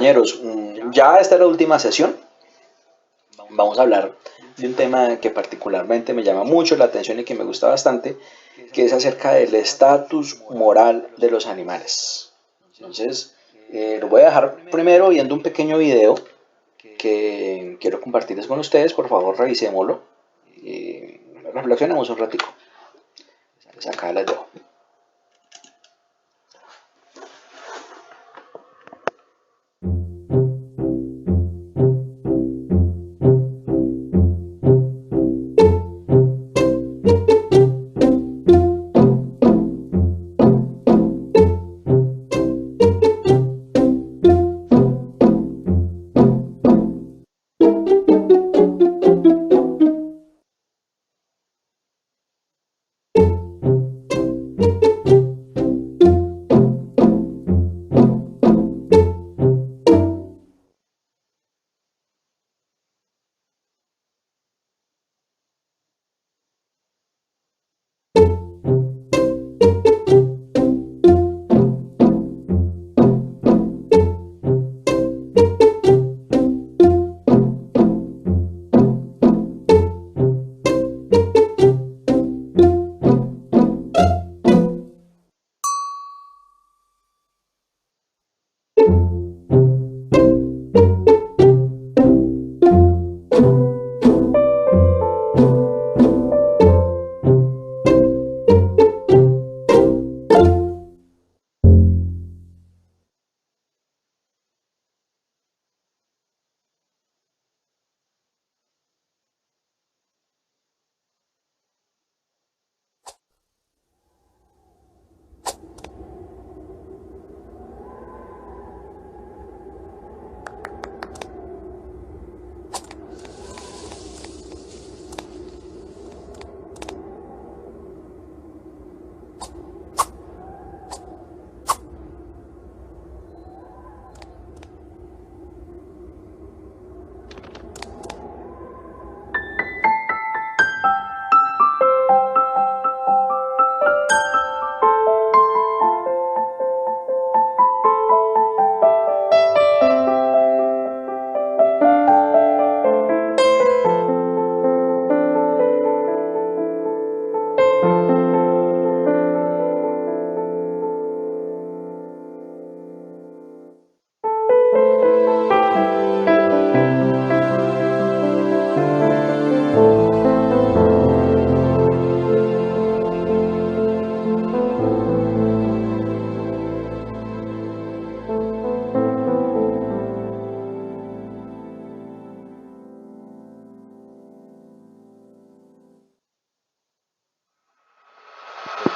compañeros, ya esta es la última sesión. Vamos a hablar de un tema que particularmente me llama mucho la atención y que me gusta bastante, que es acerca del estatus moral de los animales. Entonces, lo voy a dejar primero viendo un pequeño video que quiero compartirles con ustedes. Por favor, revisémoslo y reflexionemos un ratico. Entonces, acá les dejo.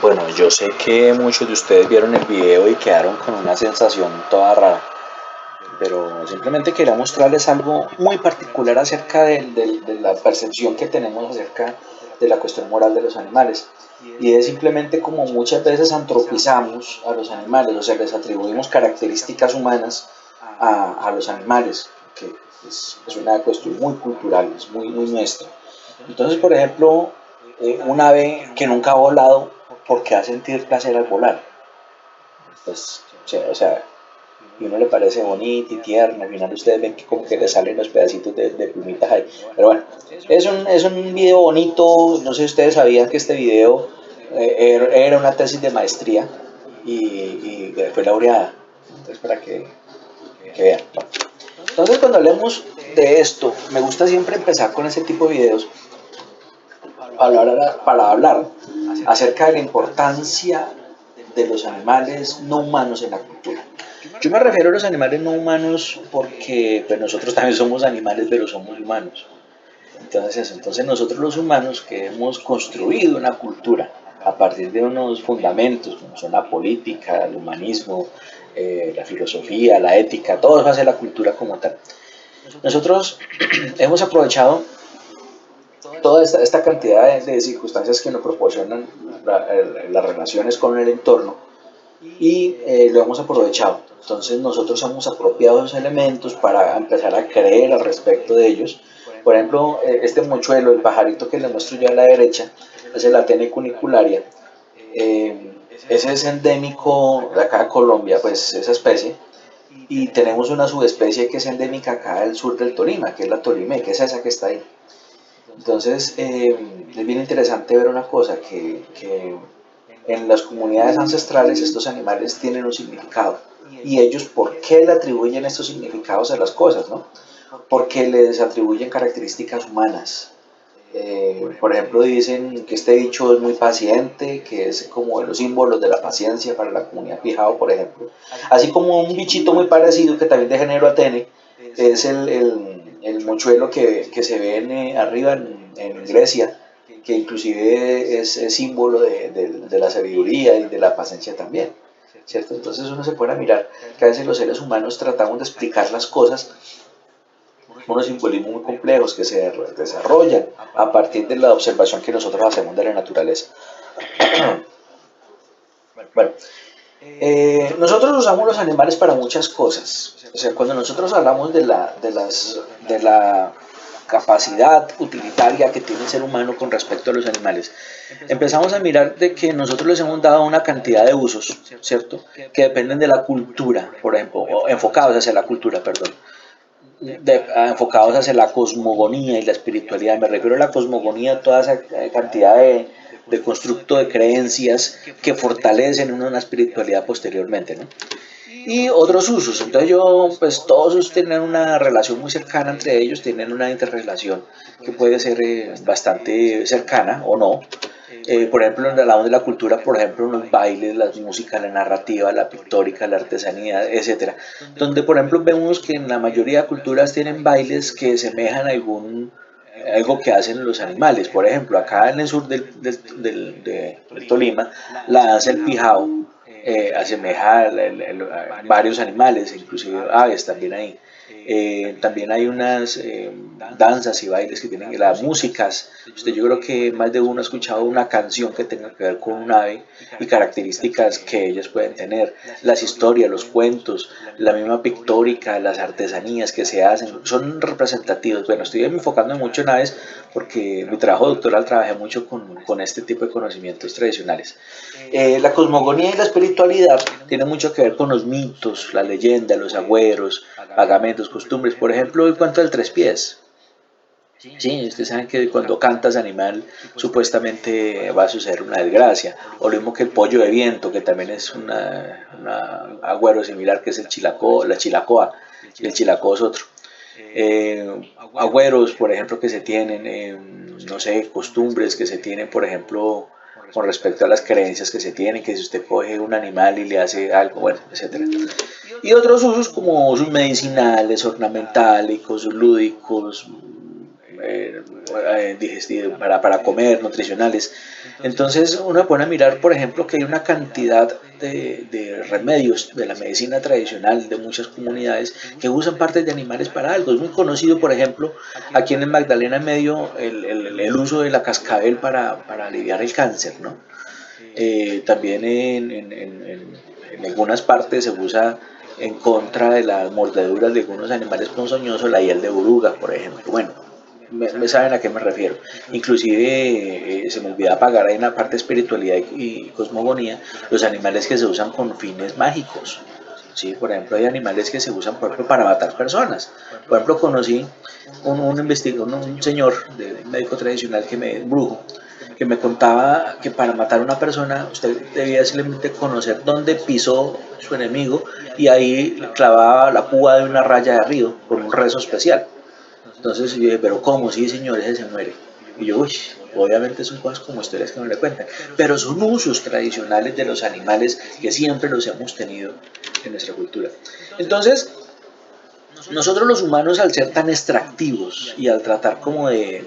Bueno, yo sé que muchos de ustedes vieron el video y quedaron con una sensación toda rara, pero simplemente quería mostrarles algo muy particular acerca de la percepción que tenemos acerca de la cuestión moral de los animales. Y es simplemente como muchas veces antropizamos a los animales, o sea, les atribuimos características humanas a los animales, que es una cuestión muy cultural, es muy nuestra. Entonces, por ejemplo, un ave que nunca ha volado, ¿por qué va a sentir placer al volar? Pues, o sea, y uno le parece bonito y tierno, al final ustedes ven que como que le salen los pedacitos de plumitas ahí. Pero bueno, es un video bonito, no sé si ustedes sabían que este video era una tesis de maestría y fue laureada. Entonces, para que vean. Entonces, cuando hablemos de esto, me gusta siempre empezar con ese tipo de videos para hablar acerca de la importancia de los animales no humanos en la cultura. Yo me refiero a los animales no humanos porque pues, nosotros también somos animales, pero somos humanos. Entonces nosotros los humanos que hemos construido una cultura a partir de unos fundamentos como son la política, el humanismo, la filosofía, la ética, todo eso hace la cultura como tal. Nosotros hemos aprovechado toda esta cantidad de circunstancias que nos proporcionan las relaciones con el entorno y lo hemos aprovechado. Entonces nosotros hemos apropiado esos elementos para empezar a creer al respecto de ellos. Por ejemplo, este mochuelo, el pajarito que les muestro yo a la derecha, es el Atene cunicularia. Ese es endémico de acá de Colombia, pues esa especie. y tenemos una subespecie que es endémica acá del sur del Tolima, que es la tolimé, que es esa que está ahí. Entonces, es bien interesante ver una cosa, que en las comunidades ancestrales estos animales tienen un significado. Y ellos, ¿por qué le atribuyen estos significados a las cosas, no? Porque les atribuyen características humanas. Por ejemplo, dicen que este bicho es muy paciente, que es como de los símbolos de la paciencia para la comunidad Pijao, por ejemplo. Así como un bichito muy parecido, que también de género Atene, es el mochuelo que se ve arriba en Grecia, que inclusive es símbolo de la sabiduría y de la paciencia también. ¿Cierto? Entonces uno se puede mirar que a veces los seres humanos tratamos de explicar las cosas unos simbolismos muy complejos que se desarrollan a partir de la observación que nosotros hacemos de la naturaleza. Bueno, nosotros usamos los animales para muchas cosas. O sea, cuando nosotros hablamos de la capacidad utilitaria que tiene el ser humano con respecto a los animales, empezamos a mirar de que nosotros les hemos dado una cantidad de usos, ¿cierto? Que dependen de la cultura, por ejemplo, o enfocados hacia la cultura, perdón. Enfocados hacia la cosmogonía y la espiritualidad. Me refiero a la cosmogonía, toda esa cantidad de constructo de creencias que fortalecen una espiritualidad posteriormente, ¿no? Y otros usos. Entonces pues todos tienen una relación muy cercana entre ellos, tienen una interrelación que puede ser bastante cercana o no. Por ejemplo, en el lado de la cultura, por ejemplo, los bailes, la música, la narrativa, la pictórica, la artesanía, etcétera, donde, por ejemplo, vemos que en la mayoría de culturas tienen bailes que semejan a algo que hacen los animales. Por ejemplo, acá en el sur del Tolima, la danza del pijao asemeja a varios animales, inclusive aves también hay. También hay unas danzas y bailes que tienen las músicas. Yo creo que más de uno ha escuchado una canción que tenga que ver con un ave y características que ellas pueden tener. Las historias, los cuentos, la misma pictórica, las artesanías que se hacen, son representativos. Bueno, estoy enfocando mucho en aves porque mi trabajo doctoral trabajé mucho con este tipo de conocimientos tradicionales. La cosmogonía y la espiritualidad tienen mucho que ver con los mitos, la leyenda, los agüeros, pagamentos, costumbres. Por ejemplo, el cuento del tres pies. Sí, ustedes saben que cuando cantas animal supuestamente va a suceder una desgracia. O lo mismo que el pollo de viento, que también es un agüero similar que es el chilacó, la chilacoa. Y el chilacó es otro. Agüeros, por ejemplo, que se tienen, no sé, costumbres que se tienen, por ejemplo, con respecto a las creencias que se tienen, que si usted coge un animal y le hace algo, bueno, etcétera. Y otros usos como usos medicinales, ornamentálicos, lúdicos, para comer, nutricionales. Entonces uno pone a mirar, por ejemplo, que hay una cantidad de remedios de la medicina tradicional de muchas comunidades que usan partes de animales para algo. Es muy conocido, por ejemplo, aquí en el Magdalena Medio, el uso de la cascabel para aliviar el cáncer, ¿no? También en algunas partes se usa en contra de las mordeduras de algunos animales ponzoñosos, la hiel de oruga, por ejemplo. Bueno, me saben a qué me refiero. Inclusive se me olvida pagar ahí en la parte de espiritualidad y cosmogonía los animales que se usan con fines mágicos. Sí, por ejemplo, hay animales que se usan por ejemplo, para matar personas. Por ejemplo, conocí un señor de un médico tradicional brujo, que me contaba que para matar a una persona usted debía simplemente conocer dónde pisó su enemigo y ahí clavaba la púa de una raya de río por un rezo especial. Entonces yo dije, pero ¿cómo? Sí, señor, ese se muere. Y yo, uy, obviamente son cosas como historias que no le cuentan, pero son usos tradicionales de los animales que siempre los hemos tenido en nuestra cultura. Entonces, nosotros los humanos al ser tan extractivos y al tratar como de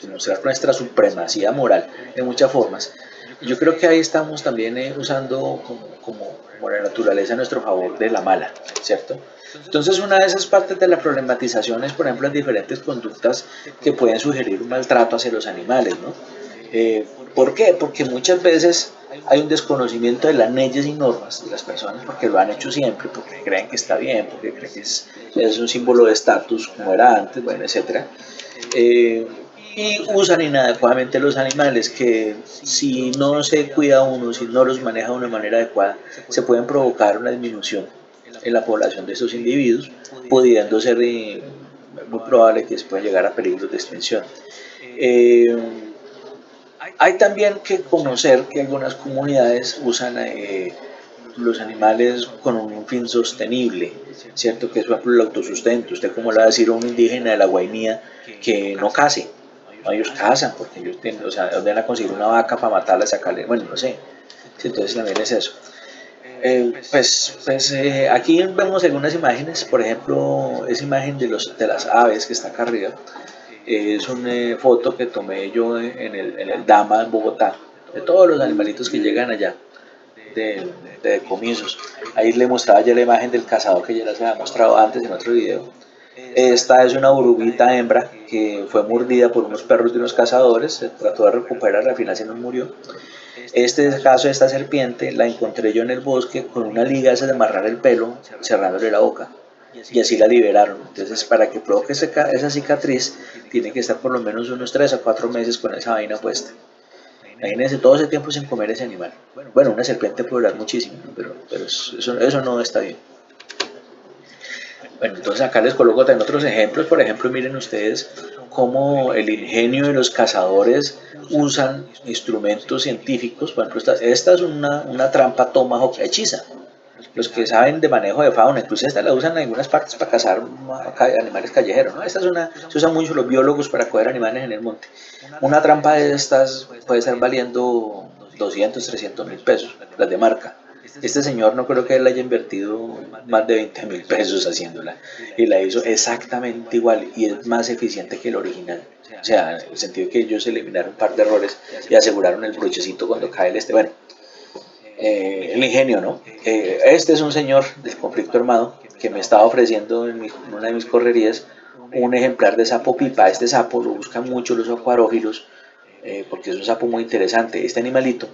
demostrar nuestra supremacía moral en muchas formas, yo creo que ahí estamos también usando como la naturaleza a nuestro favor de la mala, ¿cierto? Entonces una de esas partes de la problematización es, por ejemplo, las diferentes conductas que pueden sugerir un maltrato hacia los animales, ¿no? ¿Por qué? Porque muchas veces hay un desconocimiento de las leyes y normas de las personas porque lo han hecho siempre, porque creen que está bien, porque creen que es un símbolo de estatus como era antes, bueno, etcétera. Y usan inadecuadamente los animales que si no se cuida uno, si no los maneja de una manera adecuada, se pueden provocar una disminución en la población de estos individuos, pudiendo ser muy probable que se pueda llegar a peligros de extinción. Eh, Hay también que conocer que algunas comunidades usan los animales con un fin sostenible, ¿cierto? Que es por ejemplo el autosustento. Usted como le va a decir a un indígena de la Guainía que no case. No, ellos cazan porque ellos tienen, o sea, ¿dónde van a conseguir una vaca para matarla, sacarle? Bueno, no sé. Sí, entonces también es eso. Aquí vemos algunas imágenes, por ejemplo, esa imagen de las aves que está acá arriba, es una foto que tomé yo en el Dama en Bogotá, de todos los animalitos que llegan allá, de decomisos. Ahí le mostraba ya la imagen del cazador que ya les había mostrado antes en otro video. Esta es una oruguita hembra que fue mordida por unos perros de unos cazadores, se trató de recuperar, al final se nos murió. Este caso de esta serpiente la encontré yo en el bosque con una liga esa de amarrar el pelo, cerrándole la boca. Y así la liberaron. Entonces, para que provoque esa cicatriz, tiene que estar por lo menos unos 3 a 4 meses con esa vaina puesta. Imagínense todo ese tiempo sin comer ese animal. Bueno, una serpiente puede durar muchísimo, ¿no? Pero eso no está bien. Bueno, entonces acá les coloco también otros ejemplos. Por ejemplo, miren ustedes cómo el ingenio de los cazadores usan instrumentos científicos. Por ejemplo, esta es una trampa tomahawk hechiza. Los que saben de manejo de fauna, incluso esta la usan en algunas partes para cazar animales callejeros, ¿no? Se usa mucho los biólogos para coger animales en el monte. Una trampa de estas puede estar valiendo 200, 300 mil pesos, las de marca. Este señor no creo que él haya invertido más de 20 mil pesos haciéndola y la hizo exactamente igual y es más eficiente que el original. O sea, en el sentido que ellos eliminaron un par de errores y aseguraron el brochecito cuando cae el este. Bueno, el ingenio, ¿no? Este es un señor del conflicto armado que me estaba ofreciendo en una de mis correrías un ejemplar de sapo pipa. Este sapo lo buscan mucho los acuarófilos porque es un sapo muy interesante. Este animalito,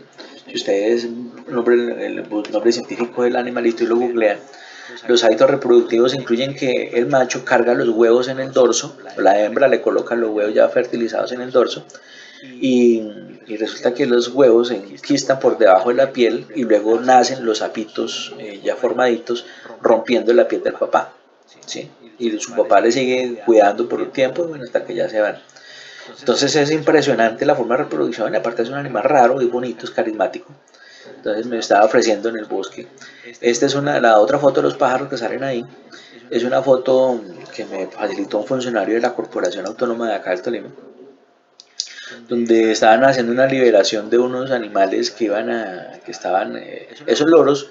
si ustedes el nombre científico del animalito y lo googlean, los hábitos reproductivos incluyen que el macho carga los huevos en el dorso, la hembra le coloca los huevos ya fertilizados en el dorso y resulta que los huevos se enquistan por debajo de la piel y luego nacen los sapitos ya formaditos rompiendo la piel del papá, ¿sí? Y su papá le sigue cuidando por un tiempo, bueno, hasta que ya se van. Entonces es impresionante la forma de reproducción y aparte es un animal raro y bonito, es carismático. Entonces me estaba ofreciendo en el bosque. Esta es la otra foto de los pájaros que salen ahí. Es una foto que me facilitó un funcionario de la Corporación Autónoma de acá del Tolima, donde estaban haciendo una liberación de unos animales que estaban, esos loros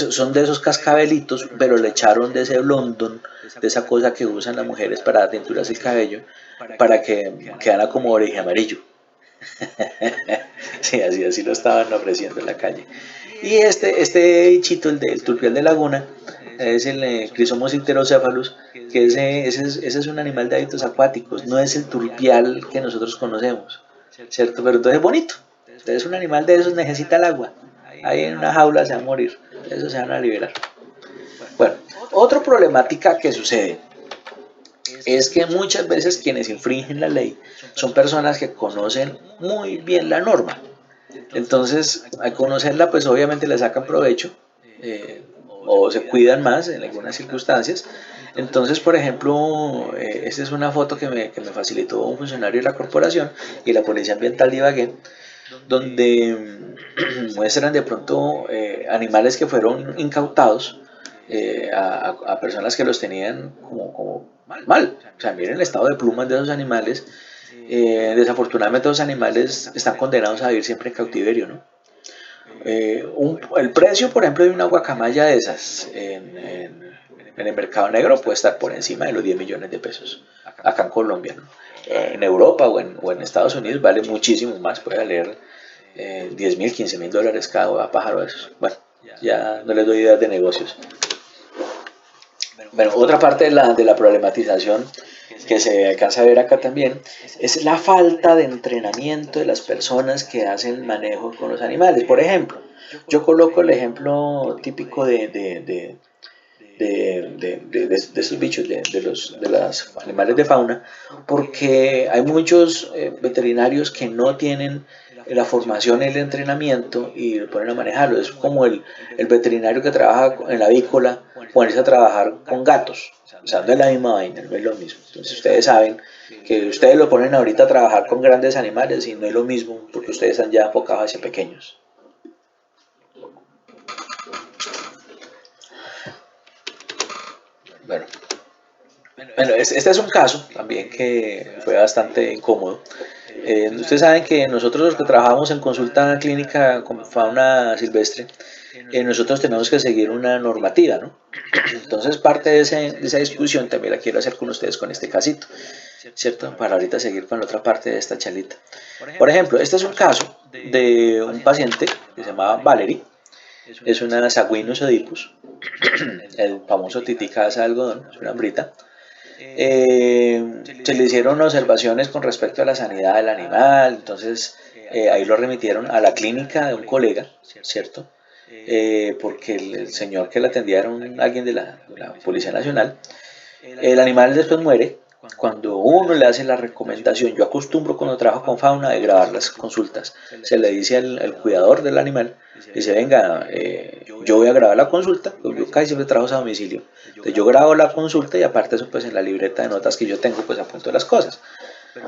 son de esos cascabelitos, pero le echaron de ese blondón, de esa cosa que usan las mujeres para tinturarse el cabello, para que quedara como oreja amarillo. Sí, así lo estaban ofreciendo en la calle. Y este bichito, el del turpial de laguna, es el Chrysomys icterocephalus, que ese es un animal de hábitos acuáticos, no es el turpial que nosotros conocemos, ¿cierto? Pero entonces es bonito. Entonces un animal de esos necesita el agua. Ahí en una jaula se va a morir. Eso se van a liberar. Bueno, otra problemática que sucede es que muchas veces quienes infringen la ley son personas que conocen muy bien la norma. Entonces, al conocerla, pues obviamente le sacan provecho o se cuidan más en algunas circunstancias. Entonces, por ejemplo, esta es una foto que me facilitó un funcionario de la corporación y la Policía Ambiental de Ibagué, donde muestran de pronto animales que fueron incautados a personas que los tenían como mal. O sea, miren el estado de plumas de esos animales. Desafortunadamente los animales están condenados a vivir siempre en cautiverio, ¿no? El precio, por ejemplo, de una guacamaya de esas en el mercado negro puede estar por encima de los 10 millones de pesos acá en Colombia, ¿no? En Europa o en Estados Unidos vale muchísimo más, puede valer 10 mil, 15 mil dólares cada pájaro de esos. Bueno, ya no les doy ideas de negocios. Bueno, otra parte de la problematización que se alcanza a ver acá también es la falta de entrenamiento de las personas que hacen manejo con los animales. Por ejemplo, yo coloco el ejemplo típico de esos bichos, de los animales de fauna, porque hay muchos veterinarios que no tienen la formación, el entrenamiento y lo ponen a manejarlo. Es como el veterinario que trabaja en la avícola, ponerse a trabajar con gatos. O sea, no es la misma vaina, no es lo mismo. Entonces ustedes saben que ustedes lo ponen ahorita a trabajar con grandes animales y no es lo mismo porque ustedes están ya enfocados hacia pequeños. Bueno, este es un caso también que fue bastante incómodo. Ustedes saben que nosotros los que trabajamos en consulta clínica con fauna silvestre, nosotros tenemos que seguir una normativa, ¿no? Entonces parte de esa discusión también la quiero hacer con ustedes con este casito, ¿cierto? Para ahorita seguir con la otra parte de esta charlita. Por ejemplo, este es un caso de un paciente que se llamaba Valerie, es una Sagwinus oedipus, el famoso titicasa de algodón, es una hembrita. Se le hicieron observaciones con respecto a la sanidad del animal, entonces ahí lo remitieron a la clínica de un colega, ¿cierto? Porque el señor que la atendía era alguien de la Policía Nacional. El animal después muere. Cuando uno le hace la recomendación, yo acostumbro cuando trabajo con fauna de grabar las consultas, se le dice al cuidador del animal, dice, venga, yo voy a grabar la consulta, yo casi siempre trabajo a domicilio, entonces yo grabo la consulta y aparte eso pues en la libreta de notas que yo tengo pues apunto las cosas.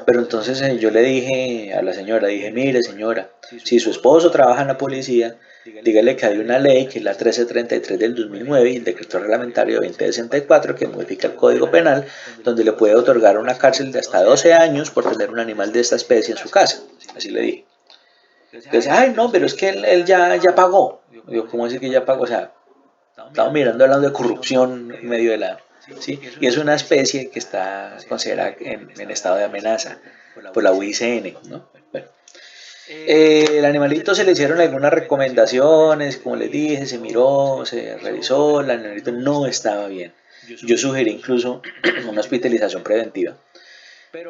Pero entonces yo le dije a la señora, dije, mire señora, si su esposo trabaja en la policía, dígale que hay una ley que es la 1333 del 2009 y el decreto reglamentario 2064 que modifica el Código Penal, donde le puede otorgar una cárcel de hasta 12 años por tener un animal de esta especie en su casa. Así le dije. Entonces, ay, no, pero es que él ya pagó. Yo, ¿cómo decir que ya pagó? O sea, estamos mirando hablando de corrupción en medio de la... ¿sí? Y es una especie que está considerada en estado de amenaza por la UICN, ¿no? Bueno, el animalito se le hicieron algunas recomendaciones, como les dije, se miró, se revisó, el animalito no estaba bien. Yo sugerí incluso una hospitalización preventiva.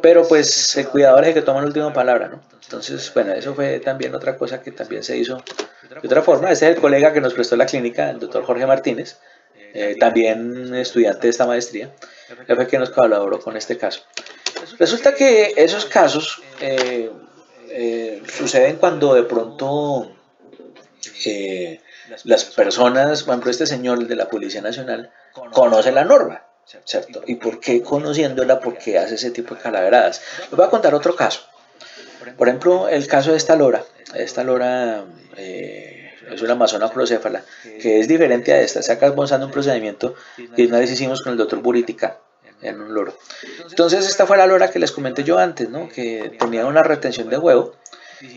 Pero pues el cuidador es el que toma la última palabra, ¿no? Entonces, bueno, eso fue también otra cosa que también se hizo de otra forma. Este es el colega que nos prestó la clínica, el doctor Jorge Martínez, también estudiante de esta maestría. Él fue el que nos colaboró con este caso. Resulta que esos casos suceden cuando de pronto eh, las personas, por ejemplo, este señor de la Policía Nacional, conoce la norma, ¿cierto? ¿Y por qué conociéndola, por qué hace ese tipo de calaveradas? Les voy a contar otro caso. Por ejemplo, el caso de esta lora. Esta lora es una amazona procéfala, que es diferente a esta. Está usando un procedimiento que una vez hicimos con el doctor Buritica en un loro. Entonces, esta fue la lora que les comenté yo antes, ¿no? Que tenía una retención de huevo.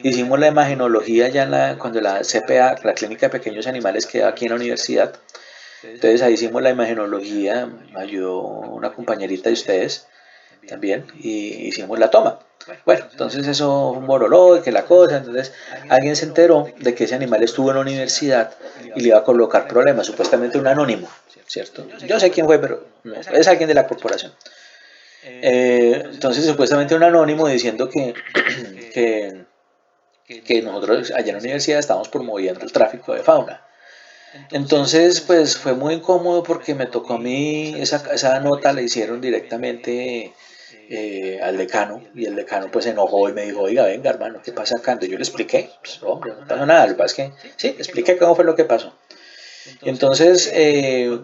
Hicimos la imagenología ya cuando la CPA, la Clínica de Pequeños Animales, quedó aquí en la universidad. Entonces ahí hicimos la imagenología, me ayudó una compañerita de ustedes también y hicimos la toma. Bueno, entonces eso fue un boroló, que la cosa, entonces alguien se enteró de que ese animal estuvo en la universidad y le iba a colocar problemas, supuestamente un anónimo, ¿cierto? Yo sé quién fue, pero no, es alguien de la corporación. Entonces supuestamente un anónimo diciendo que, que nosotros allá en la universidad estábamos promoviendo el tráfico de fauna. Entonces, pues fue muy incómodo porque me tocó a mí, esa nota la hicieron directamente al decano y el decano pues se enojó y me dijo, oiga, venga hermano, ¿qué pasa acá? Entonces yo le expliqué, pues hombre, no pasó nada, lo que pasa es que sí, le expliqué cómo fue lo que pasó. Entonces,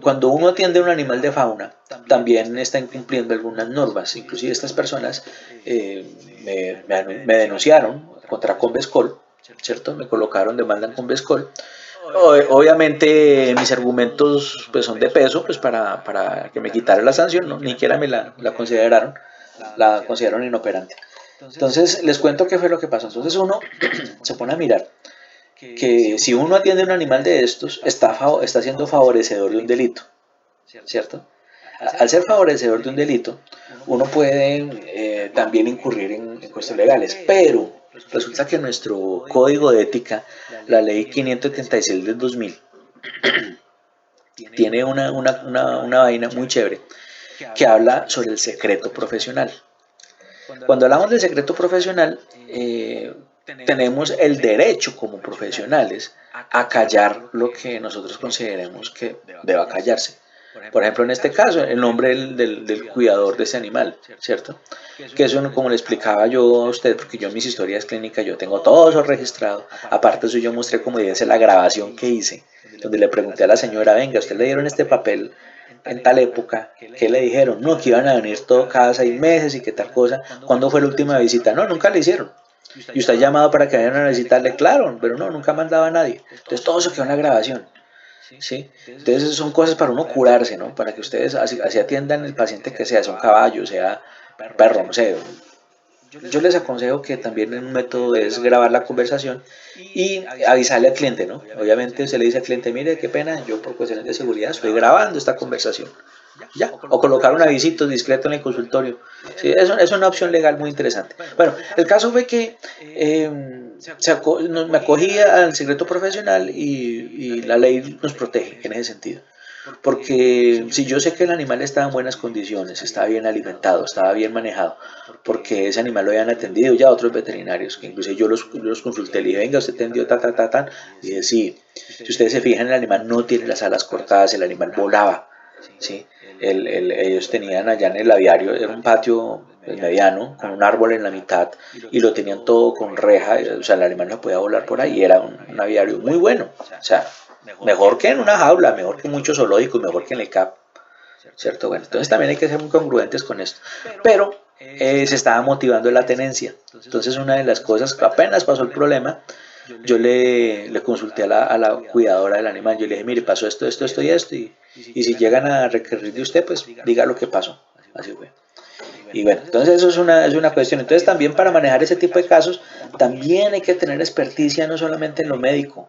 cuando uno atiende a un animal de fauna, también está incumpliendo algunas normas. Inclusive estas personas me denunciaron contra Convescol, ¿cierto? Me colocaron demanda en Convescol. Obviamente mis argumentos pues son de peso pues para que me quitara la sanción, ¿no? Ni siquiera me la consideraron, la consideraron inoperante. Entonces les cuento qué fue lo que pasó. Entonces uno se pone a mirar que si uno atiende a un animal de estos, está siendo favorecedor de un delito, ¿cierto? Al ser favorecedor de un delito, uno puede también incurrir en cuestiones legales, pero resulta que nuestro código de ética, la ley 576 del 2000, tiene una vaina muy chévere que habla sobre el secreto profesional. Cuando hablamos del secreto profesional, tenemos el derecho como profesionales a callar lo que nosotros consideremos que deba callarse. Por ejemplo, en este caso, el nombre del cuidador de ese animal, ¿cierto? Que eso, como le explicaba yo a usted, porque yo en mis historias clínicas yo tengo todo eso registrado. Aparte de eso, yo mostré, como dice, la grabación que hice, donde le pregunté a la señora, venga, ¿usted le dieron este papel en tal época? ¿Qué le dijeron? No, que iban a venir todo cada 6 meses y que tal cosa. ¿Cuándo fue la última visita? No, nunca le hicieron. Y usted ha llamado para que vayan a visitarle, claro, pero no, nunca mandaba a nadie. Entonces todo eso quedó en la grabación. ¿Sí? Entonces son cosas para uno curarse, ¿no? Para que ustedes así atiendan el paciente que sea un caballo, sea un perro, no sé. Yo les aconsejo que también un método es grabar la conversación y avisarle al cliente, ¿no? Obviamente se le dice al cliente, mire, qué pena, yo por cuestiones de seguridad estoy grabando esta conversación. Ya, o colocar un avisito discreto en el consultorio. Sí, es una opción legal muy interesante. Bueno, el caso fue que me acogía al secreto profesional y la ley nos protege en ese sentido. Porque si yo sé que el animal estaba en buenas condiciones, estaba bien alimentado, estaba bien manejado, porque ese animal lo habían atendido ya otros veterinarios, que incluso yo los consulté, le dije, venga, usted atendió y dije, sí, si ustedes se fijan, el animal no tiene las alas cortadas, el animal volaba, ¿sí? Ellos tenían allá en el aviario, era un patio mediano, con un árbol en la mitad, y lo tenían todo con reja, o sea, el animal no podía volar por ahí, era un aviario muy bueno, o sea, mejor que en una jaula, mejor que en muchos zoológicos, mejor que en el CAP, ¿cierto? Bueno, entonces también hay que ser muy congruentes con esto, pero se estaba motivando la tenencia, entonces una de las cosas, apenas pasó el problema, yo le consulté a la cuidadora del animal, yo le dije, mire, pasó esto y esto, y si llegan a requerir de usted, pues diga lo que pasó, así fue. Y bueno, entonces eso es una cuestión. Entonces también para manejar ese tipo de casos, también hay que tener experticia no solamente en lo médico,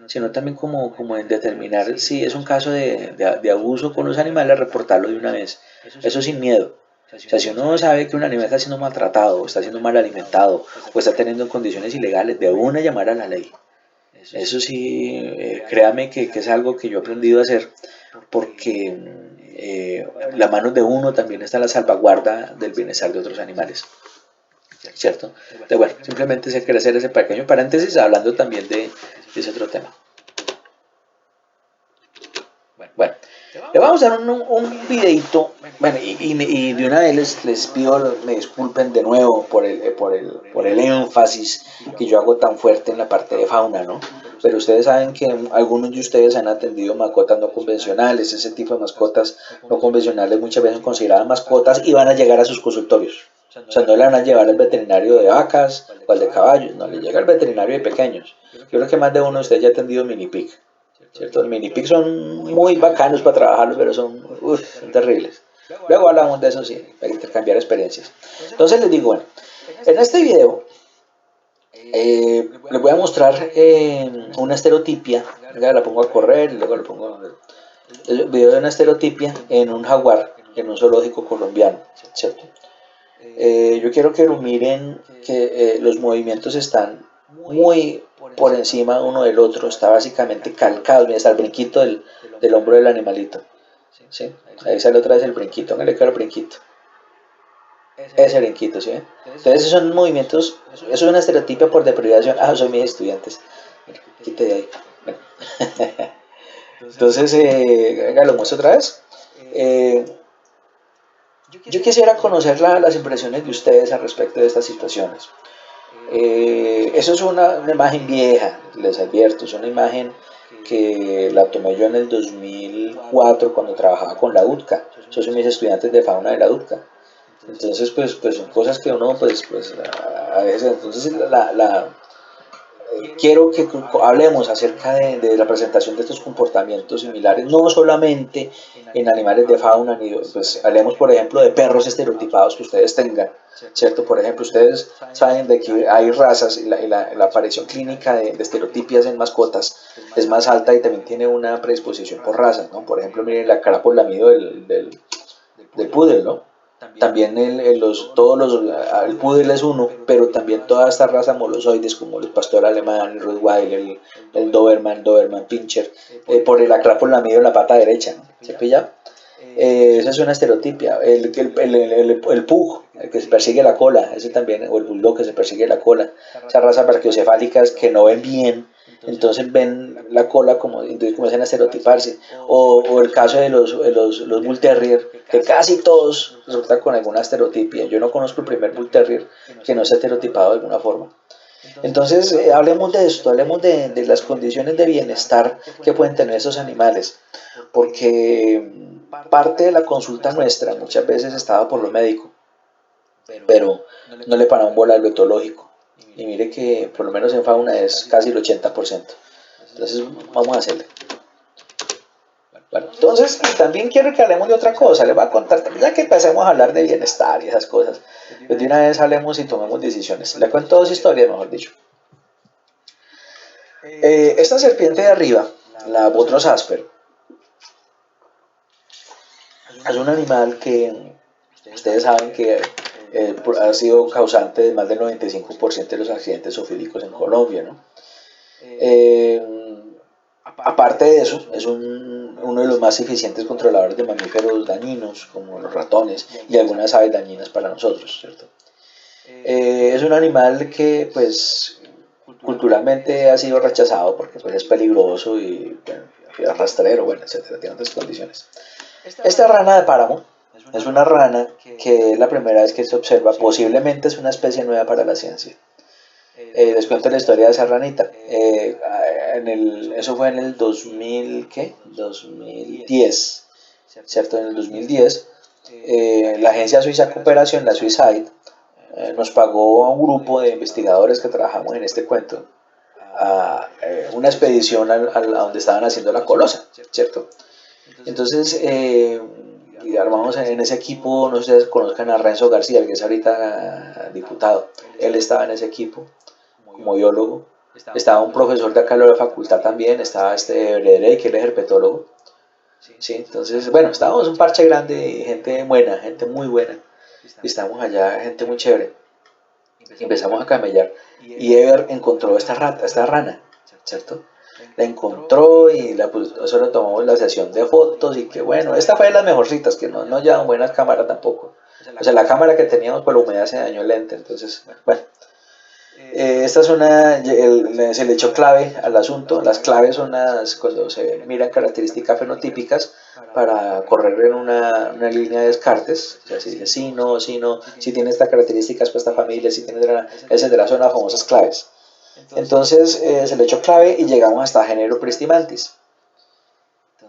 sino también como en determinar si es un caso de abuso con los animales, reportarlo de una vez. Eso sin miedo. O sea, si uno sabe que un animal está siendo maltratado, o está siendo mal alimentado, o está teniendo condiciones ilegales, de una llamar a la ley. Eso sí, créame que es algo que yo he aprendido a hacer, porque la mano de uno también está en la salvaguarda del bienestar de otros animales, ¿cierto? Entonces, bueno, simplemente se quiere hacer ese pequeño paréntesis hablando también de ese otro tema. Bueno, le vamos a dar un videito, bueno, y de una vez les pido, me disculpen de nuevo por el énfasis que yo hago tan fuerte en la parte de fauna, ¿no? Pero ustedes saben que algunos de ustedes han atendido mascotas no convencionales, ese tipo de mascotas no convencionales muchas veces son consideradas mascotas y van a llegar a sus consultorios. O sea, no le van a llevar al veterinario de vacas o al de caballos, no, le llega al veterinario de pequeños. Yo creo que más de uno de ustedes ya ha atendido mini pig. ¿Cierto? Los mini pigs son muy bacanos para trabajarlos, pero son terribles. Luego hablamos de eso, sí, para intercambiar experiencias. Entonces les digo, bueno, en este video les voy a mostrar una estereotipia. La pongo a correr y luego le pongo el video de una estereotipia en un jaguar, en un zoológico colombiano, ¿cierto? Yo quiero que lo miren, que los movimientos están muy por encima uno del otro, está básicamente calcado, mira, está el brinquito del hombro del animalito, ¿sí? Ahí sale otra vez el brinquito, hágale claro el brinquito, ese brinquito, ¿sí? Entonces esos son movimientos, eso es una estereotipia por deprivación, soy mis estudiantes, mira, quite de ahí, bueno. Entonces, lo muestro otra vez. Yo quisiera conocer las impresiones de ustedes al respecto de estas situaciones. Eso es una imagen vieja, les advierto, es una imagen que la tomé yo en el 2004 cuando trabajaba con la UTCA. Yo soy mis estudiantes de fauna de la UTCA. Entonces, pues son cosas que uno, pues a veces, entonces quiero que hablemos acerca de la presentación de estos comportamientos similares, no solamente en animales de fauna, pues hablemos por ejemplo de perros estereotipados que ustedes tengan, ¿cierto? Por ejemplo, ustedes saben de que hay razas y la aparición clínica de estereotipias en mascotas es más alta y también tiene una predisposición por razas, ¿no? Por ejemplo, miren la cara por lamido del poodle, ¿no? También el poodle es uno, pero también toda esta raza molosoides como el pastor alemán, el Rottweiler, el Doberman Pinscher, por el acrapo lamido en la pata derecha, ¿no? ¿Se pilla? Esa es una estereotipia. El pug, el que se persigue la cola, ese también, o el bulldog que se persigue la cola, esas razas brachiocefálicas que no ven bien, entonces ven la cola, como, entonces comienzan a estereotiparse. O el caso de los Bull Terrier, que casi todos resultan con alguna estereotipia. Yo no conozco el primer Bull Terrier que no sea estereotipado de alguna forma. Entonces, hablemos de esto, hablemos de las condiciones de bienestar que pueden tener esos animales, porque parte de la consulta nuestra muchas veces estaba por lo médico, pero no le pararon bola al lo etológico. Y mire que por lo menos en fauna es casi el 80%. Entonces, vamos a hacerle. Bueno, entonces también quiero que hablemos de otra cosa. Les voy a contar, ya que empecemos a hablar de bienestar y esas cosas, pues de una vez hablemos y tomemos decisiones. Le cuento dos historias, mejor dicho. Esta serpiente de arriba, la Botros asper, es un animal que ustedes saben que ha sido causante de más del 95% de los accidentes zoofílicos en Colombia, ¿no? Aparte de eso, es uno de los más eficientes controladores de mamíferos dañinos, como los ratones y algunas aves dañinas para nosotros, ¿cierto? Es un animal que, pues, culturalmente ha sido rechazado porque pues, es peligroso y bueno, es rastrero, bueno, etcétera, tiene otras condiciones. Esta rana de páramo es una rana que es la primera vez que se observa, posiblemente es una especie nueva para la ciencia. Les cuento la historia de esa ranita. Eso fue en el 2000, ¿qué? 2010, ¿cierto? En el 2010, la agencia suiza de cooperación, la SwissAid, nos pagó a un grupo de investigadores que trabajamos en este cuento a una expedición a donde estaban haciendo la colosa, ¿cierto? Entonces, y armamos en ese equipo, no sé si conozcan a Renzo García, que es ahorita diputado, él estaba en ese equipo como biólogo, estaba un profesor de acá de la facultad también, estaba Brederey, que él es herpetólogo, ¿sí? Entonces, bueno, estábamos un parche grande, gente buena, gente muy buena, y estábamos allá, gente muy chévere, y empezamos a camellar, y Ever encontró esta rana, ¿cierto? La encontró y eso le tomamos la sesión de fotos y que bueno, esta fue de las mejorcitas, que no llevaban buenas cámaras tampoco. O sea, la cámara que teníamos por la humedad se dañó el lente, entonces, bueno. Esta es se le echó clave al asunto. Las claves son cuando se miran características fenotípicas para correr en una línea de descartes. O sea, si dice sí, no, si tiene estas características para esta familia, si tiene, etcétera, son las famosas claves. Entonces se le echó clave y llegamos hasta género Pristimantis.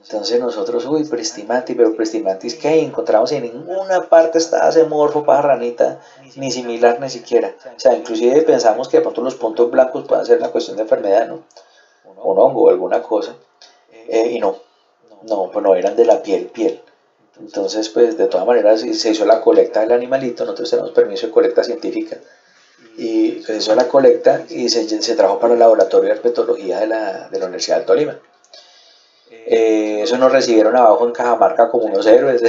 Entonces nosotros, uy, Pristimantis, pero Pristimantis, ¿qué? Encontramos en ninguna parte está ese morfo para ranita, ni similar ni siquiera. O sea, inclusive pensamos que de pronto los puntos blancos puedan ser una cuestión de enfermedad, ¿no? O un hongo o alguna cosa. Y pues no, eran de la piel. Entonces, pues de todas maneras se hizo la colecta del animalito, nosotros tenemos permiso de colecta científica. Y se hizo la colecta y se trajo para el laboratorio de herpetología de la Universidad del Tolima. Eso nos recibieron abajo en Cajamarca como unos héroes.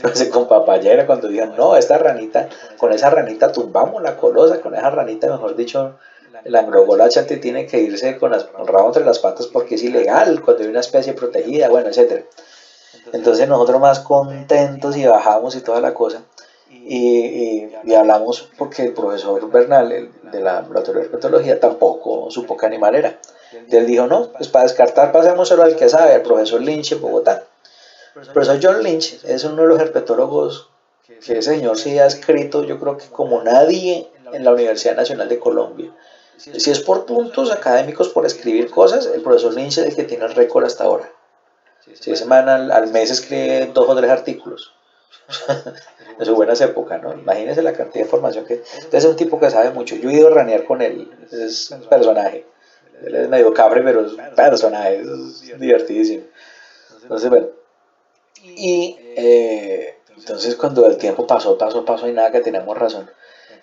No sé, con papayera cuando dijeron, no, con esa ranita tumbamos la colosa, con esa ranita, mejor dicho, el anglogola chante tiene que irse con el rabo entre las patas porque es ilegal cuando hay una especie protegida, bueno, etcétera. Entonces nosotros más contentos y bajamos y toda la cosa. Y hablamos porque el profesor Bernal, de la laboratorio de herpetología, tampoco supo qué animal era. Y él dijo, no, pues para descartar pasémoselo al que sabe, al profesor Lynch en Bogotá. El profesor John Lynch es uno de los herpetólogos que ese señor sí ha escrito, yo creo que como nadie en la Universidad Nacional de Colombia. Si es por puntos académicos, por escribir cosas, el profesor Lynch es el que tiene el récord hasta ahora. Si ese man al mes escribe 2 o 3 artículos. En sus buenas épocas, ¿no? Imagínense la cantidad de información que... Entonces es un tipo que sabe mucho. Yo he ido a ranear con él, es un personaje. Él es medio cafre, pero es un personaje, es divertidísimo. Entonces, bueno. Y entonces cuando el tiempo pasó y nada, que teníamos razón.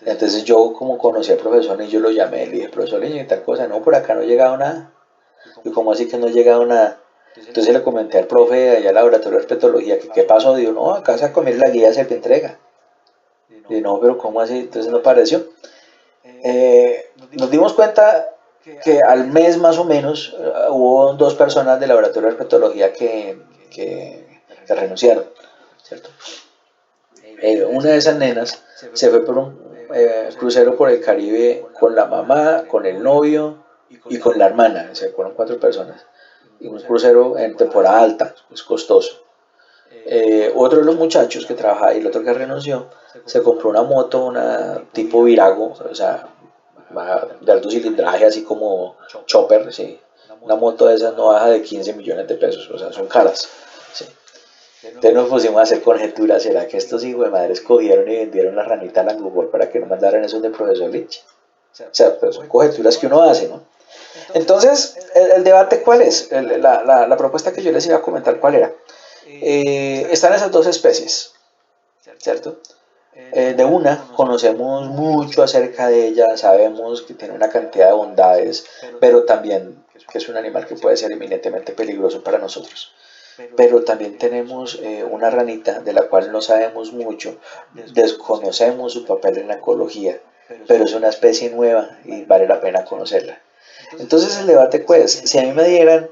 Entonces yo como conocí al profesor y yo lo llamé, le dije, profesor, y tal cosa, no, por acá no ha llegado nada. Y como así que no ha llegado nada. Entonces le comenté al profe allá al laboratorio de herpetología que qué pasó. Digo, no, acá se comer la guía se te entrega. Y no, pero ¿cómo así? Entonces no pareció. Nos dimos cuenta que al mes más o menos hubo 2 personas del laboratorio de herpetología que renunciaron, ¿cierto? Una de esas nenas se fue por un crucero por el Caribe con la mamá, con el novio y con la hermana, se fueron 4 personas. Y un crucero en temporada alta, es costoso. Otro de los muchachos que trabajaba y el otro que renunció, se compró una moto, una tipo Virago, o sea, de alto cilindraje, así como Chopper, sí. Una moto de esas no baja de 15 millones de pesos, o sea, son caras. Sí. Entonces nos pusimos a hacer conjeturas, ¿será que estos hijos de madres cogieron y vendieron la ranita a la Google para que no mandaran esos de profesor Lynch? O sea, pues son conjeturas que uno hace, ¿no? Entonces, el debate, ¿cuál es? La propuesta que yo les iba a comentar, ¿cuál era? Están esas dos especies, ¿cierto? De una conocemos mucho acerca de ella, sabemos que tiene una cantidad de bondades, pero también que es un animal que puede ser eminentemente peligroso para nosotros. Pero también tenemos una ranita de la cual no sabemos mucho, desconocemos su papel en la ecología, pero es una especie nueva y vale la pena conocerla. Entonces el debate pues, si a mí me dieran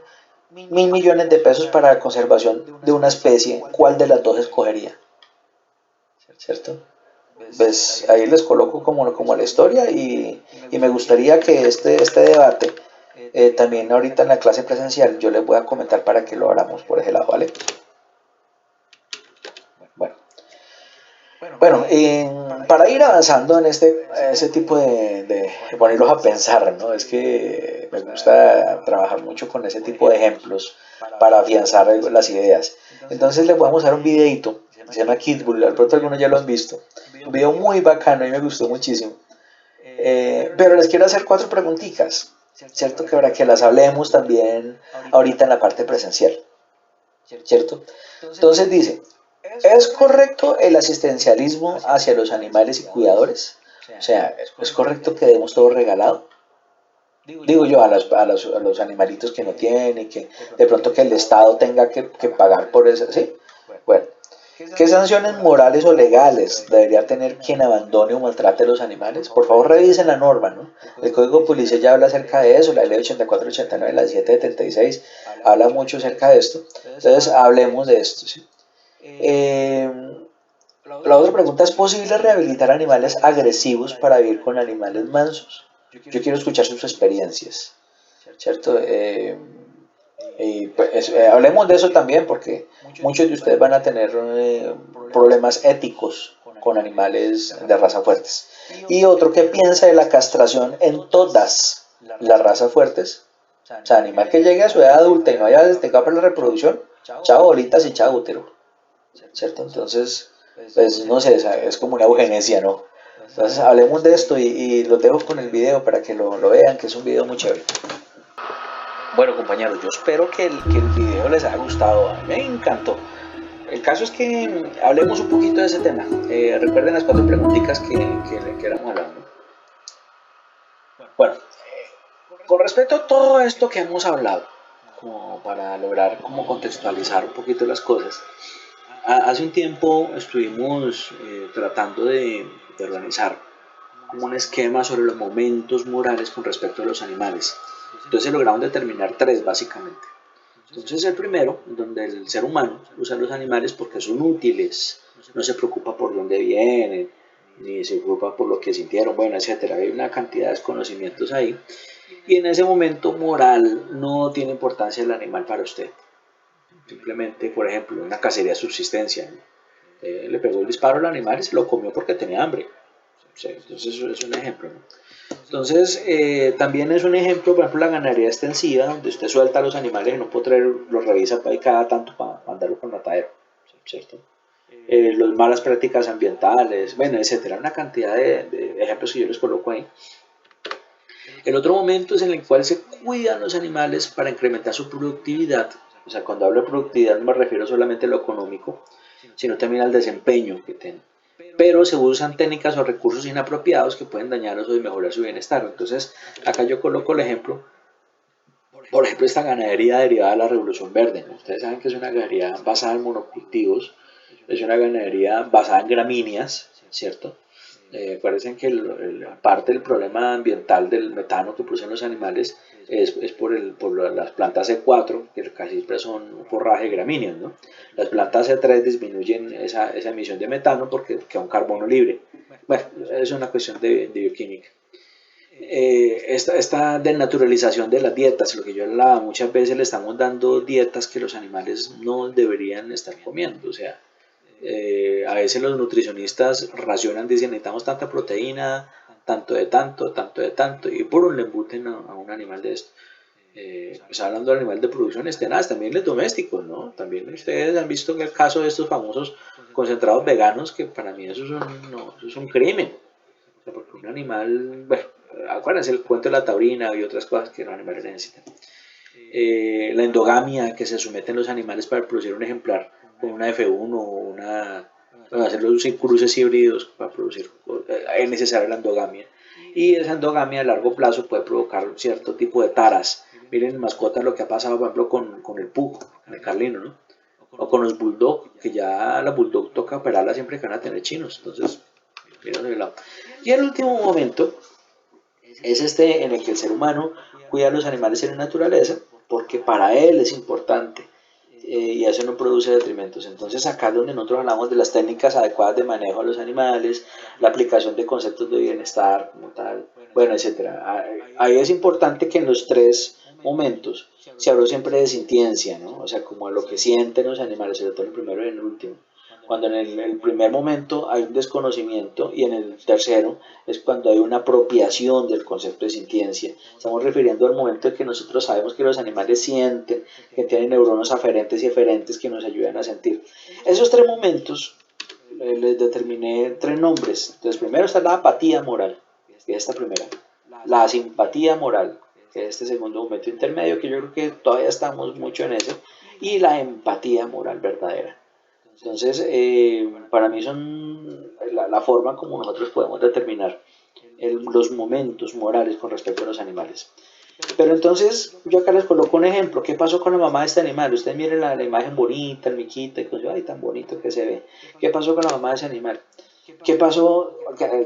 1.000 millones de pesos para la conservación de una especie, ¿cuál de las dos escogería? ¿Cierto? Pues ahí les coloco como la historia y me gustaría que este debate, también ahorita en la clase presencial, yo les voy a comentar para que lo hablamos por ese lado, ¿vale? Bueno, bueno, para ir avanzando en ese tipo de ponerlos a pensar, ¿no? Es que me gusta trabajar mucho con ese tipo de ejemplos para afianzar las ideas. Entonces les voy a mostrar un videito, se llama Kidbull, al pronto algunos ya lo han visto. Un video muy bacano y me gustó muchísimo. Pero les quiero hacer 4 preguntitas, ¿cierto? Que para que las hablemos también ahorita en la parte presencial, ¿cierto? Entonces dice, ¿es correcto el asistencialismo hacia los animales y cuidadores? O sea, ¿es correcto que demos todo regalado? Digo yo, a los animalitos que no tienen, que de pronto que el Estado tenga que pagar por eso, ¿sí? Bueno, ¿qué sanciones morales o legales debería tener quien abandone o maltrate a los animales? Por favor, revisen la norma, ¿no? El Código Policial ya habla acerca de eso, la ley 84-89, la 776, habla mucho acerca de esto. Entonces, hablemos de esto, ¿sí? La otra pregunta, ¿es posible rehabilitar animales agresivos para vivir con animales mansos? Yo quiero escuchar sus experiencias, ¿cierto? Y pues, hablemos de eso también porque muchos de ustedes van a tener problemas éticos con animales de raza fuertes. Y otro, ¿qué piensa de la castración en todas las razas fuertes? O sea, animal que llegue a su edad adulta y no haya detectado para la reproducción, chao bolitas y chao útero, ¿cierto? Entonces, pues no sé, es como una eugenesia, ¿no? Entonces hablemos de esto y lo dejo con el video para que lo vean, que es un video muy chévere. Bueno, compañeros, yo espero que el video les haya gustado. A mí me encantó. El caso es que hablemos un poquito de ese tema. Recuerden las 4 preguntitas que éramos hablando. Bueno, con respecto a todo esto que hemos hablado, como para lograr como contextualizar un poquito las cosas, hace un tiempo estuvimos tratando de organizar un esquema sobre los momentos morales con respecto a los animales. Entonces lograron determinar 3 básicamente. Entonces el primero, donde el ser humano usa los animales porque son útiles, no se preocupa por dónde vienen, ni se preocupa por lo que sintieron, bueno, etcétera. Hay una cantidad de desconocimientos ahí. Y en ese momento moral no tiene importancia el animal para usted. Simplemente, por ejemplo, una cacería de subsistencia. Le pegó el disparo al animal y se lo comió porque tenía hambre. Entonces eso es un ejemplo, ¿no? Entonces, también es un ejemplo, por ejemplo, la ganadería extensiva, donde usted suelta a los animales en un potrero, los revisa para cada tanto para mandarlo con matadero, ¿cierto? Las malas prácticas ambientales, bueno, etcétera, una cantidad de ejemplos que yo les coloco ahí. El otro momento es en el cual se cuidan los animales para incrementar su productividad. O sea, cuando hablo de productividad no me refiero solamente a lo económico, sino también al desempeño que tienen. Pero se usan técnicas o recursos inapropiados que pueden dañarlos o mejorar su bienestar. Entonces, acá yo coloco el ejemplo, por ejemplo, esta ganadería derivada de la Revolución Verde, ¿no? Ustedes saben que es una ganadería basada en monocultivos, es una ganadería basada en gramíneas, ¿cierto? Acuérdense que parte del problema ambiental del metano que producen los animales es por las plantas C4, que casi siempre son un forraje de gramíneas, ¿no? Las plantas C3 disminuyen esa emisión de metano porque queda un carbono libre. Bueno, es una cuestión de bioquímica. esta desnaturalización de las dietas, lo que yo hablaba, muchas veces le estamos dando dietas que los animales no deberían estar comiendo, o sea, a veces los nutricionistas racionan, dicen necesitamos tanta proteína, tanto de tanto, tanto de tanto, y por un le embuten a un animal de esto. Pues hablando del animal de producción es tenaz, también los domésticos, ¿no? También ustedes han visto el caso de estos famosos concentrados veganos, que para mí eso es no, eso es un crimen. O sea, porque un animal, bueno, acuérdense el cuento de la taurina y otras cosas que los animales necesitan. La endogamia que se someten los animales para producir un ejemplar con una F1 o una, para hacer los cruces híbridos para producir, es necesaria la endogamia. Y esa endogamia a largo plazo puede provocar cierto tipo de taras. Miren, mascotas, lo que ha pasado, por ejemplo, con el pug, con el carlino, ¿no? O con los bulldog, que ya la bulldog toca operarla siempre que van a tener chinos. Entonces, miren de lado. Y el último momento es este en el que el ser humano cuida a los animales en la naturaleza porque para él es importante y eso no produce detrimentos. Entonces acá es donde nosotros hablamos de las técnicas adecuadas de manejo de los animales, la aplicación de conceptos de bienestar como tal, bueno, etcétera. Ahí es importante que en los tres momentos se habló siempre de sintiencia, ¿no? O sea, como lo que sienten los animales, sobre todo en el primero y en el último. Cuando en el primer momento hay un desconocimiento y en el tercero es cuando hay una apropiación del concepto de sintiencia. Estamos refiriendo al momento en que nosotros sabemos que los animales sienten, que tienen neuronas aferentes y eferentes que nos ayudan a sentir. Esos tres momentos les determiné tres nombres. Entonces, primero está la apatía moral, que es esta primera. La simpatía moral, que es este segundo momento intermedio, que yo creo que todavía estamos mucho en eso. Y la empatía moral verdadera. Entonces, para mí son la forma como nosotros podemos determinar los momentos morales con respecto a los animales. Pero entonces, yo acá les coloco un ejemplo. ¿Qué pasó con la mamá de este animal? Ustedes miren la imagen bonita, el miquita, y cosas, ay, tan bonito que se ve. ¿Qué pasó con la mamá de ese animal? ¿Qué pasó?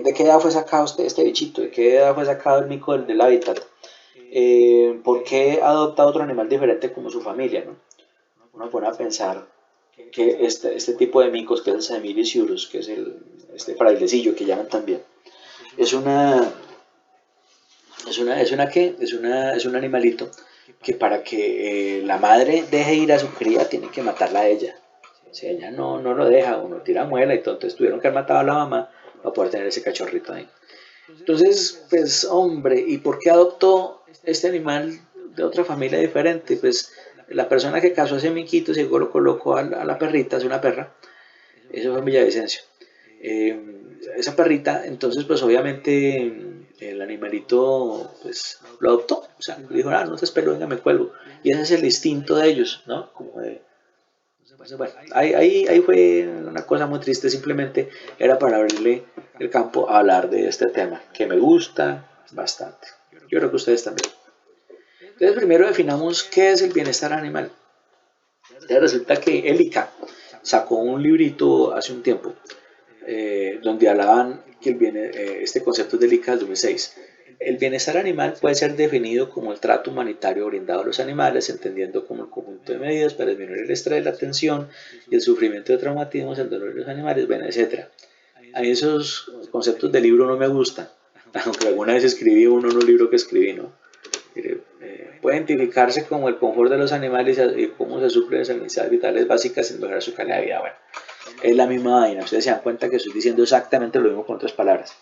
¿De qué edad fue sacado este bichito? ¿De qué edad fue sacado el mico del hábitat? ¿Por qué adopta otro animal diferente como su familia? ¿No? Uno pone a pensar que este tipo de micos, que es el Semiliciurus, que es este frailecillo que llaman también, es una, ¿qué? Es un animalito que para que la madre deje ir a su cría tiene que matarla a ella. Si ella no lo deja, uno tira muela y entonces tuvieron que haber matado a la mamá para poder tener ese cachorrito ahí. Entonces, pues hombre, ¿y por qué adoptó este animal de otra familia diferente? Pues la persona que casó a ese miquito se lo colocó a la perrita, es una perra, eso fue en Villavicencio. Esa perrita, entonces pues obviamente el animalito pues lo adoptó, o sea, dijo, no te espero, venga, me cuelgo. Y ese es el instinto de ellos, ¿no? Como de, pues, bueno, ahí fue una cosa muy triste, simplemente era para abrirle el campo a hablar de este tema, que me gusta bastante. Yo creo que ustedes también. Entonces primero definamos qué es el bienestar animal. Entonces resulta que Elica sacó un librito hace un tiempo donde hablaban que este concepto de Elica del 2006. El bienestar animal puede ser definido como el trato humanitario brindado a los animales, entendiendo como el conjunto de medidas para disminuir el estrés, la tensión y el sufrimiento de traumatismos, el dolor de los animales, bueno, etc. A mí esos conceptos de libro no me gustan, aunque alguna vez escribí uno en un libro que escribí, ¿no? Puede identificarse como el confort de los animales y cómo se suplen las necesidades vitales básicas sin mejorar su calidad de vida. Bueno, es la misma vaina, ustedes se dan cuenta que estoy diciendo exactamente lo mismo con otras palabras.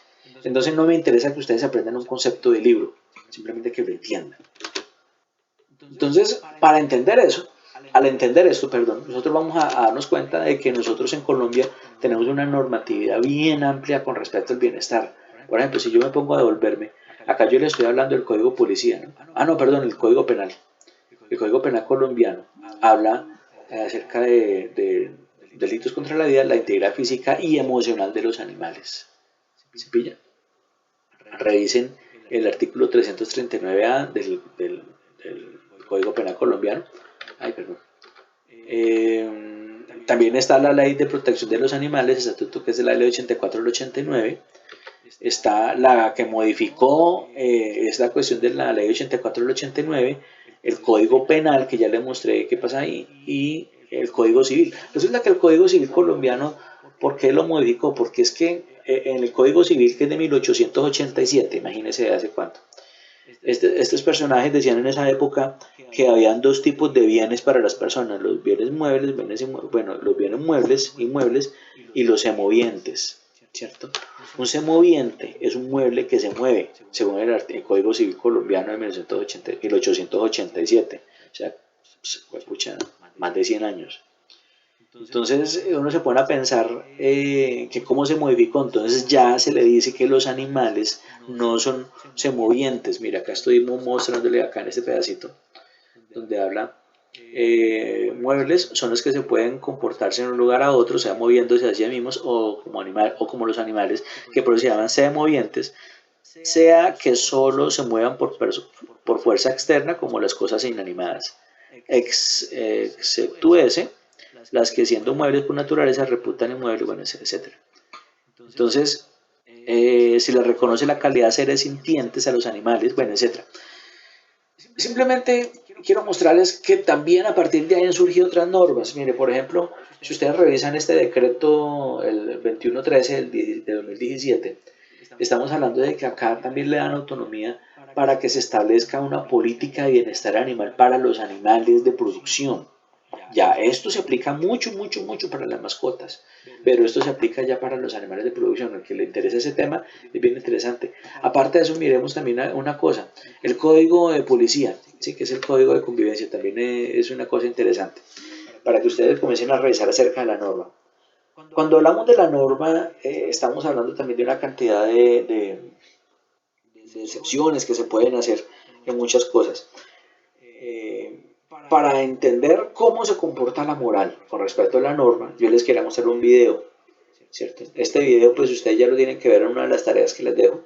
Entonces no me interesa que ustedes aprendan un concepto de libro, simplemente que lo entiendan. Entonces, para entender eso, al entender esto, perdón, nosotros vamos a darnos cuenta de que nosotros en Colombia tenemos una normatividad bien amplia con respecto al bienestar. Por ejemplo, si yo me pongo a devolverme, acá yo le estoy hablando del Código Policía, ¿no? No, perdón, el Código Penal. El Código Penal colombiano habla acerca de delitos contra la vida, la integridad física y emocional de los animales. ¿Se pilla? Revisen el artículo 339A del Código Penal colombiano. Ay, perdón. También está la Ley de Protección de los Animales, el estatuto que es de la Ley 84 del 89. Está la que modificó, es la cuestión de la Ley 84 del 89, el Código Penal, que ya le mostré qué pasa ahí, y el Código Civil. Resulta que el Código Civil colombiano, ¿por qué lo modificó? Porque es que en el Código Civil, que es de 1887, imagínense de hace cuánto. Estos personajes decían en esa época que habían dos tipos de bienes para las personas, los bienes muebles, bueno, los bienes muebles, inmuebles, y los semovientes, ¿cierto? Un semoviente es un mueble que se mueve, según el Código Civil colombiano de 1887, o sea, pucha, más de 100 años. Entonces uno se pone a pensar que cómo se modificó, entonces ya se le dice que los animales no son semovientes. Mira, acá estoy mostrándole acá en este pedacito, donde habla, muebles son los que se pueden comportarse en un lugar a otro, sea moviéndose hacia mismos o como los animales, que por eso se llaman semovientes, sea que solo se muevan por fuerza externa, como las cosas inanimadas, exceptúese las que siendo muebles por naturaleza reputan inmuebles, bueno, etc. Entonces, se les reconoce la calidad de seres sintientes a los animales, bueno, etc. Simplemente quiero mostrarles que también a partir de ahí han surgido otras normas. Mire, por ejemplo, si ustedes revisan este decreto, el 2113 de 2017, estamos hablando de que acá también le dan autonomía para que se establezca una política de bienestar animal para los animales de producción. Ya, esto se aplica mucho para las mascotas, pero esto se aplica ya para los animales de producción. Al que le interesa ese tema es bien interesante. Aparte de eso, miremos también una cosa, el código de policía, ¿sí? Que es el código de convivencia, también es una cosa interesante, para que ustedes comiencen a revisar acerca de la norma. Cuando hablamos de la norma, estamos hablando también de una cantidad de excepciones que se pueden hacer en muchas cosas. Para entender cómo se comporta la moral con respecto a la norma, yo les quería mostrar un video, ¿cierto? Este video, pues ustedes ya lo tienen que ver en una de las tareas que les dejo.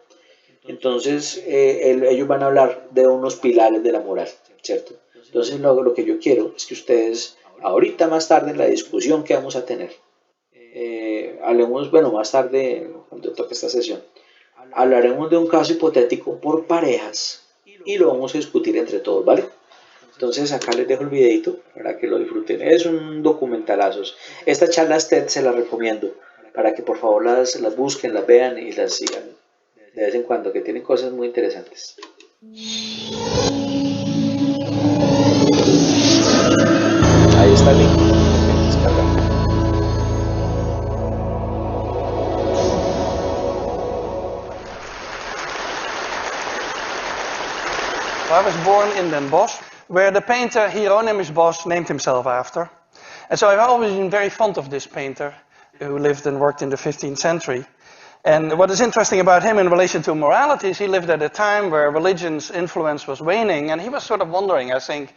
Entonces, ellos van a hablar de unos pilares de la moral, ¿cierto? Entonces, lo que yo quiero es que ustedes, ahorita más tarde en la discusión que vamos a tener, hablemos, bueno, más tarde, cuando toque esta sesión, hablaremos de un caso hipotético por parejas y lo vamos a discutir entre todos, ¿vale? Entonces acá les dejo el videito para que lo disfruten. Es un documentalazo. Esta charla TED se la recomiendo para que por favor las busquen, las vean y las sigan de vez en cuando, que tienen cosas muy interesantes. Ahí está el link. I was born in Den Bosch, where the painter Hieronymus Bosch named himself after. And so I've always been very fond of this painter, who lived and worked in the 15th century. And what is interesting about him in relation to morality is he lived at a time where religion's influence was waning, and he was sort of wondering, I think,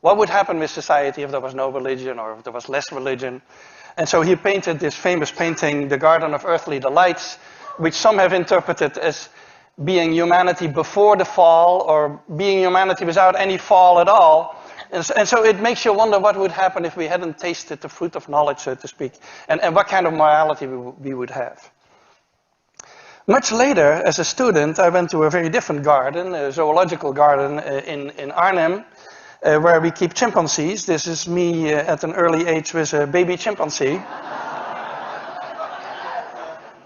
what would happen with society if there was no religion or if there was less religion. And so he painted this famous painting, The Garden of Earthly Delights, which some have interpreted as being humanity before the fall, or being humanity without any fall at all. And so it makes you wonder what would happen if we hadn't tasted the fruit of knowledge, so to speak, and what kind of morality we would have. Much later, as a student, I went to a very different garden, a zoological garden in Arnhem, where we keep chimpanzees. This is me at an early age with a baby chimpanzee.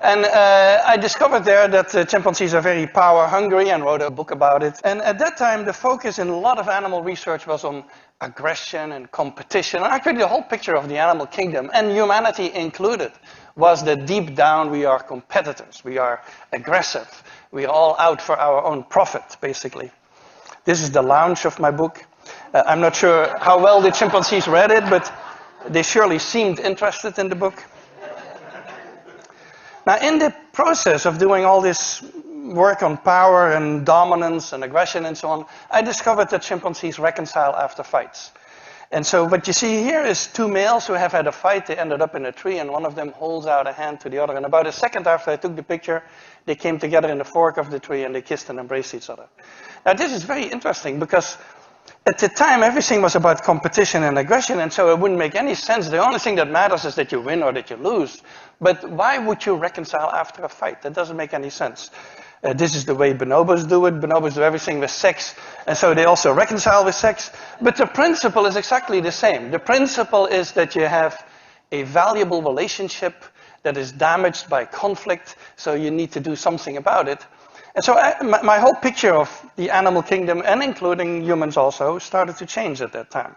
And I discovered there that chimpanzees are very power hungry, and wrote a book about it. And at that time, the focus in a lot of animal research was on aggression and competition. And actually, the whole picture of the animal kingdom, and humanity included, was that deep down we are competitors, we are aggressive, we are all out for our own profit, basically. This is the launch of my book. I'm not sure how well the chimpanzees read it, but they surely seemed interested in the book. Now, in the process of doing all this work on power and dominance and aggression and so on, I discovered that chimpanzees reconcile after fights. And so what you see here is two males who have had a fight. They ended up in a tree, and one of them holds out a hand to the other. And about a second after I took the picture, they came together in the fork of the tree, and they kissed and embraced each other. Now, this is very interesting because at the time, everything was about competition and aggression, and so it wouldn't make any sense. The only thing that matters is that you win or that you lose. But why would you reconcile after a fight? That doesn't make any sense. This is the way bonobos do it. Bonobos do everything with sex, and so they also reconcile with sex. But the principle is exactly the same. The principle is that you have a valuable relationship that is damaged by conflict, so you need to do something about it. And so my whole picture of the animal kingdom, and including humans also, started to change at that time.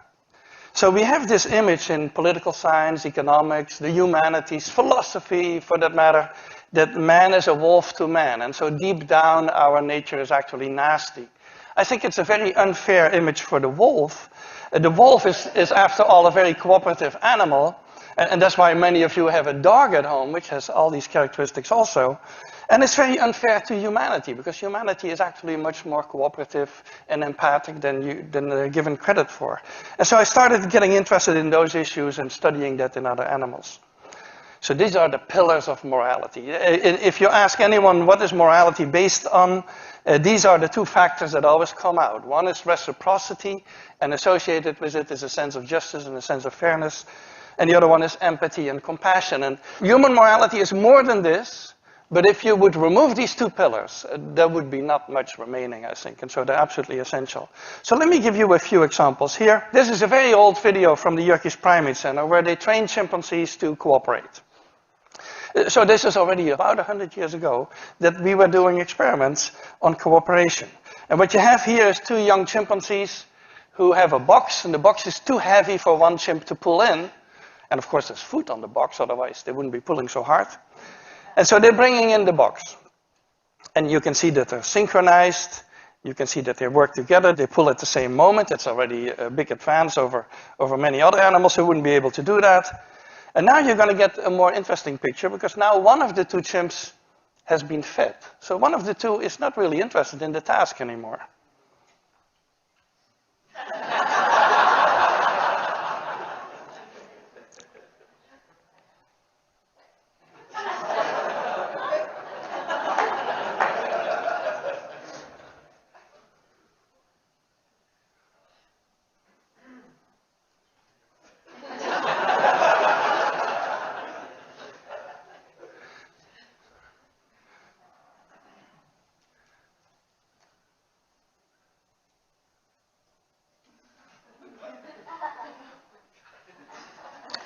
So we have this image in political science, economics, the humanities, philosophy for that matter, that man is a wolf to man. And so deep down our nature is actually nasty. I think it's a very unfair image for the wolf. The wolf is after all a very cooperative animal. And that's why many of you have a dog at home, which has all these characteristics also. And it's very unfair to humanity, because humanity is actually much more cooperative and empathic than they're given credit for. And so I started getting interested in those issues and studying that in other animals. So these are the pillars of morality. If you ask anyone what is morality based on, these are the two factors that always come out. One is reciprocity, and associated with it is a sense of justice and a sense of fairness. And the other one is empathy and compassion. And human morality is more than this. But if you would remove these two pillars, there would be not much remaining, I think. And so they're absolutely essential. So let me give you a few examples here. This is a very old video from the Yerkes Primate Center where they train chimpanzees to cooperate. So this is already about 100 years ago that we were doing experiments on cooperation. And what you have here is two young chimpanzees who have a box, and the box is too heavy for one chimp to pull in. And of course there's food on the box, otherwise they wouldn't be pulling so hard. And so they're bringing in the box. And you can see that they're synchronized. You can see that they work together. They pull at the same moment. It's already a big advance over many other animals who wouldn't be able to do that. And now you're going to get a more interesting picture, because now one of the two chimps has been fed. So one of the two is not really interested in the task anymore.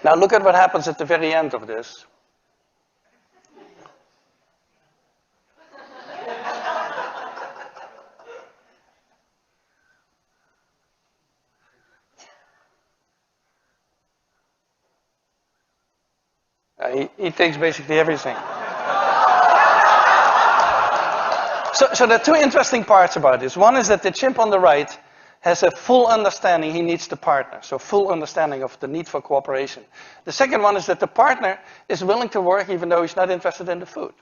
Now look at what happens at the very end of this. He takes basically everything. So there are two interesting parts about this. One is that the chimp on the right has a full understanding he needs the partner. So full understanding of the need for cooperation. The second one is that the partner is willing to work even though he's not interested in the food.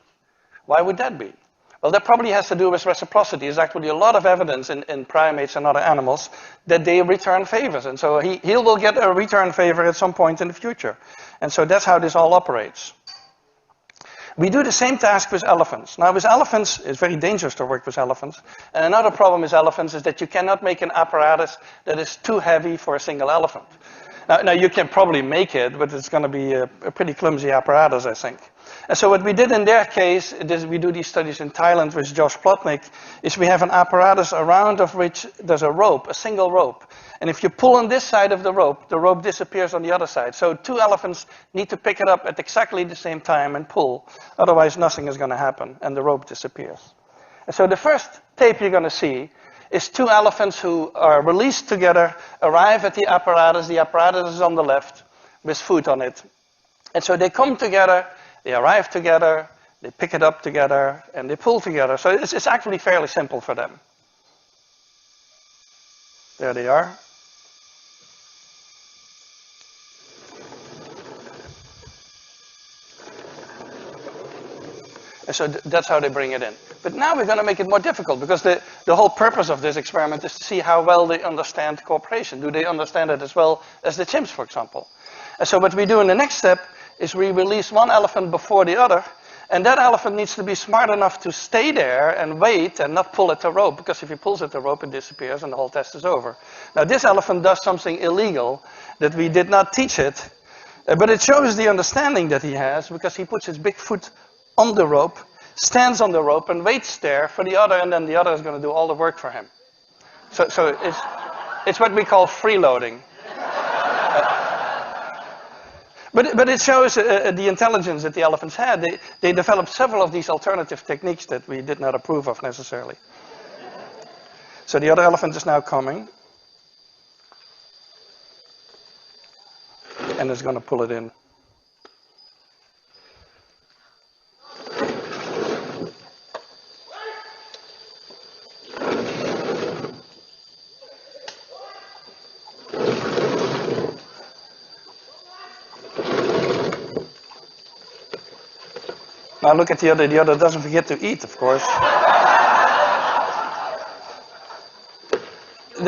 Why would that be? Well, that probably has to do with reciprocity. There's actually a lot of evidence in primates and other animals that they return favors. And so he will get a return favor at some point in the future. And so that's how this all operates. We do the same task with elephants. Now with elephants, it's very dangerous to work with elephants. And another problem with elephants is that you cannot make an apparatus that is too heavy for a single elephant. Now you can probably make it, but it's going to be a pretty clumsy apparatus, I think. And so what we did in their case, we do these studies in Thailand with Josh Plotnick, is we have an apparatus around of which there's a rope, a single rope. And if you pull on this side of the rope disappears on the other side. So two elephants need to pick it up at exactly the same time and pull. Otherwise nothing is going to happen and the rope disappears. And so the first tape you're going to see is two elephants who are released together, arrive at the apparatus is on the left with food on it. And so they come together, they arrive together, they pick it up together, and they pull together. So it's actually fairly simple for them. There they are. And so that's how they bring it in. But now we're going to make it more difficult, because the whole purpose of this experiment is to see how well they understand cooperation. Do they understand it as well as the chimps, for example? And so what we do in the next step is we release one elephant before the other, and that elephant needs to be smart enough to stay there and wait and not pull at the rope, because if he pulls at the rope, it disappears and the whole test is over. Now this elephant does something illegal that we did not teach it, but it shows the understanding that he has, because he puts his big foot on the rope, stands on the rope and waits there for the other, and then the other is going to do all the work for him. So it's what we call freeloading. But it shows the intelligence that the elephants had. They developed several of these alternative techniques that we did not approve of necessarily. So the other elephant is now coming. And is going to pull it in. Now look at the other doesn't forget to eat, of course.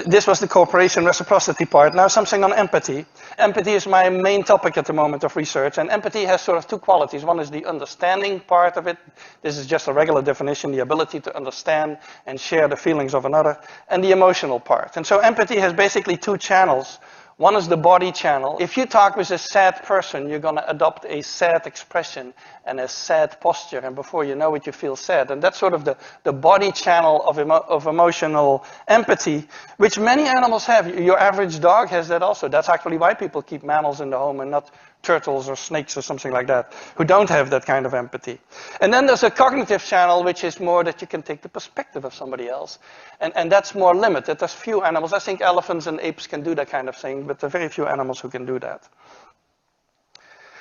This was the cooperation reciprocity part. Now something on empathy. Empathy is my main topic at the moment of research, and empathy has sort of two qualities. One is the understanding part of it. This is just a regular definition, the ability to understand and share the feelings of another, and the emotional part. And so empathy has basically two channels. One is the body channel. If you talk with a sad person, you're going to adopt a sad expression and a sad posture, and before you know it, you feel sad. And that's sort of the body channel of emotional empathy, which many animals have. Your average dog has that also. That's actually why people keep mammals in the home and not turtles or snakes or something like that, who don't have that kind of empathy. And then there's a cognitive channel, which is more that you can take the perspective of somebody else. And that's more limited. There's few animals. I think elephants and apes can do that kind of thing, but there are very few animals who can do that.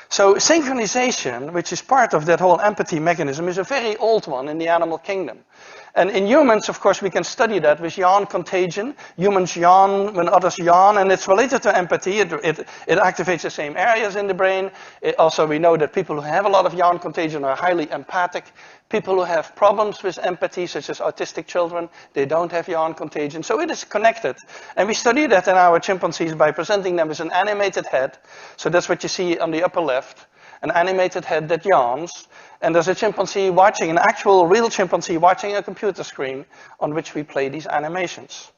So synchronization, which is part of that whole empathy mechanism, is a very old one in the animal kingdom. And in humans, of course, we can study that with yawn contagion. Humans yawn when others yawn, and it's related to empathy. It activates the same areas in the brain. Also, we know that people who have a lot of yawn contagion are highly empathic. People who have problems with empathy, such as autistic children, they don't have yawn contagion. So it is connected. And we study that in our chimpanzees by presenting them with an animated head. So that's what you see on the upper left, an animated head that yawns. And there's a chimpanzee watching, an actual real chimpanzee watching a computer screen on which we play these animations.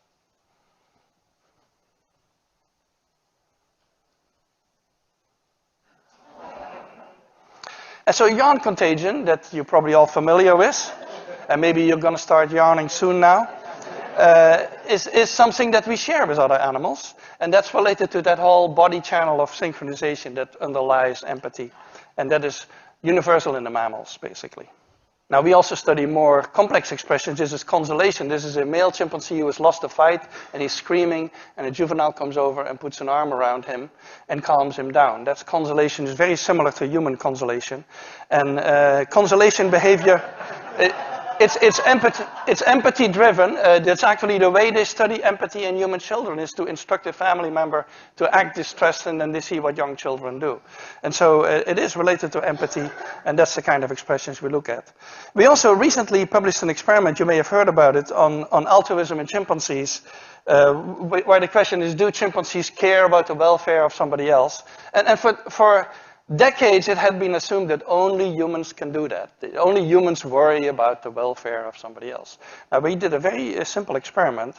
And so yawn contagion, that you're probably all familiar with, and maybe you're going to start yawning soon now, is something that we share with other animals. And that's related to that whole body channel of synchronization that underlies empathy. And that is universal in the mammals, basically. Now, we also study more complex expressions. This is consolation. This is a male chimpanzee who has lost a fight, and he's screaming, and a juvenile comes over and puts an arm around him and calms him down. That's consolation. It's very similar to human consolation. And consolation behavior, it's empathy driven. That's actually the way they study empathy in human children, is to instruct a family member to act distressed, and then they see what young children do. And so it is related to empathy, and that's the kind of expressions we look at. We also recently published an experiment, you may have heard about it, on altruism in chimpanzees, where the question is, do chimpanzees care about the welfare of somebody else? And for decades, it had been assumed that only humans can do that. Only humans worry about the welfare of somebody else. Now, we did a very simple experiment.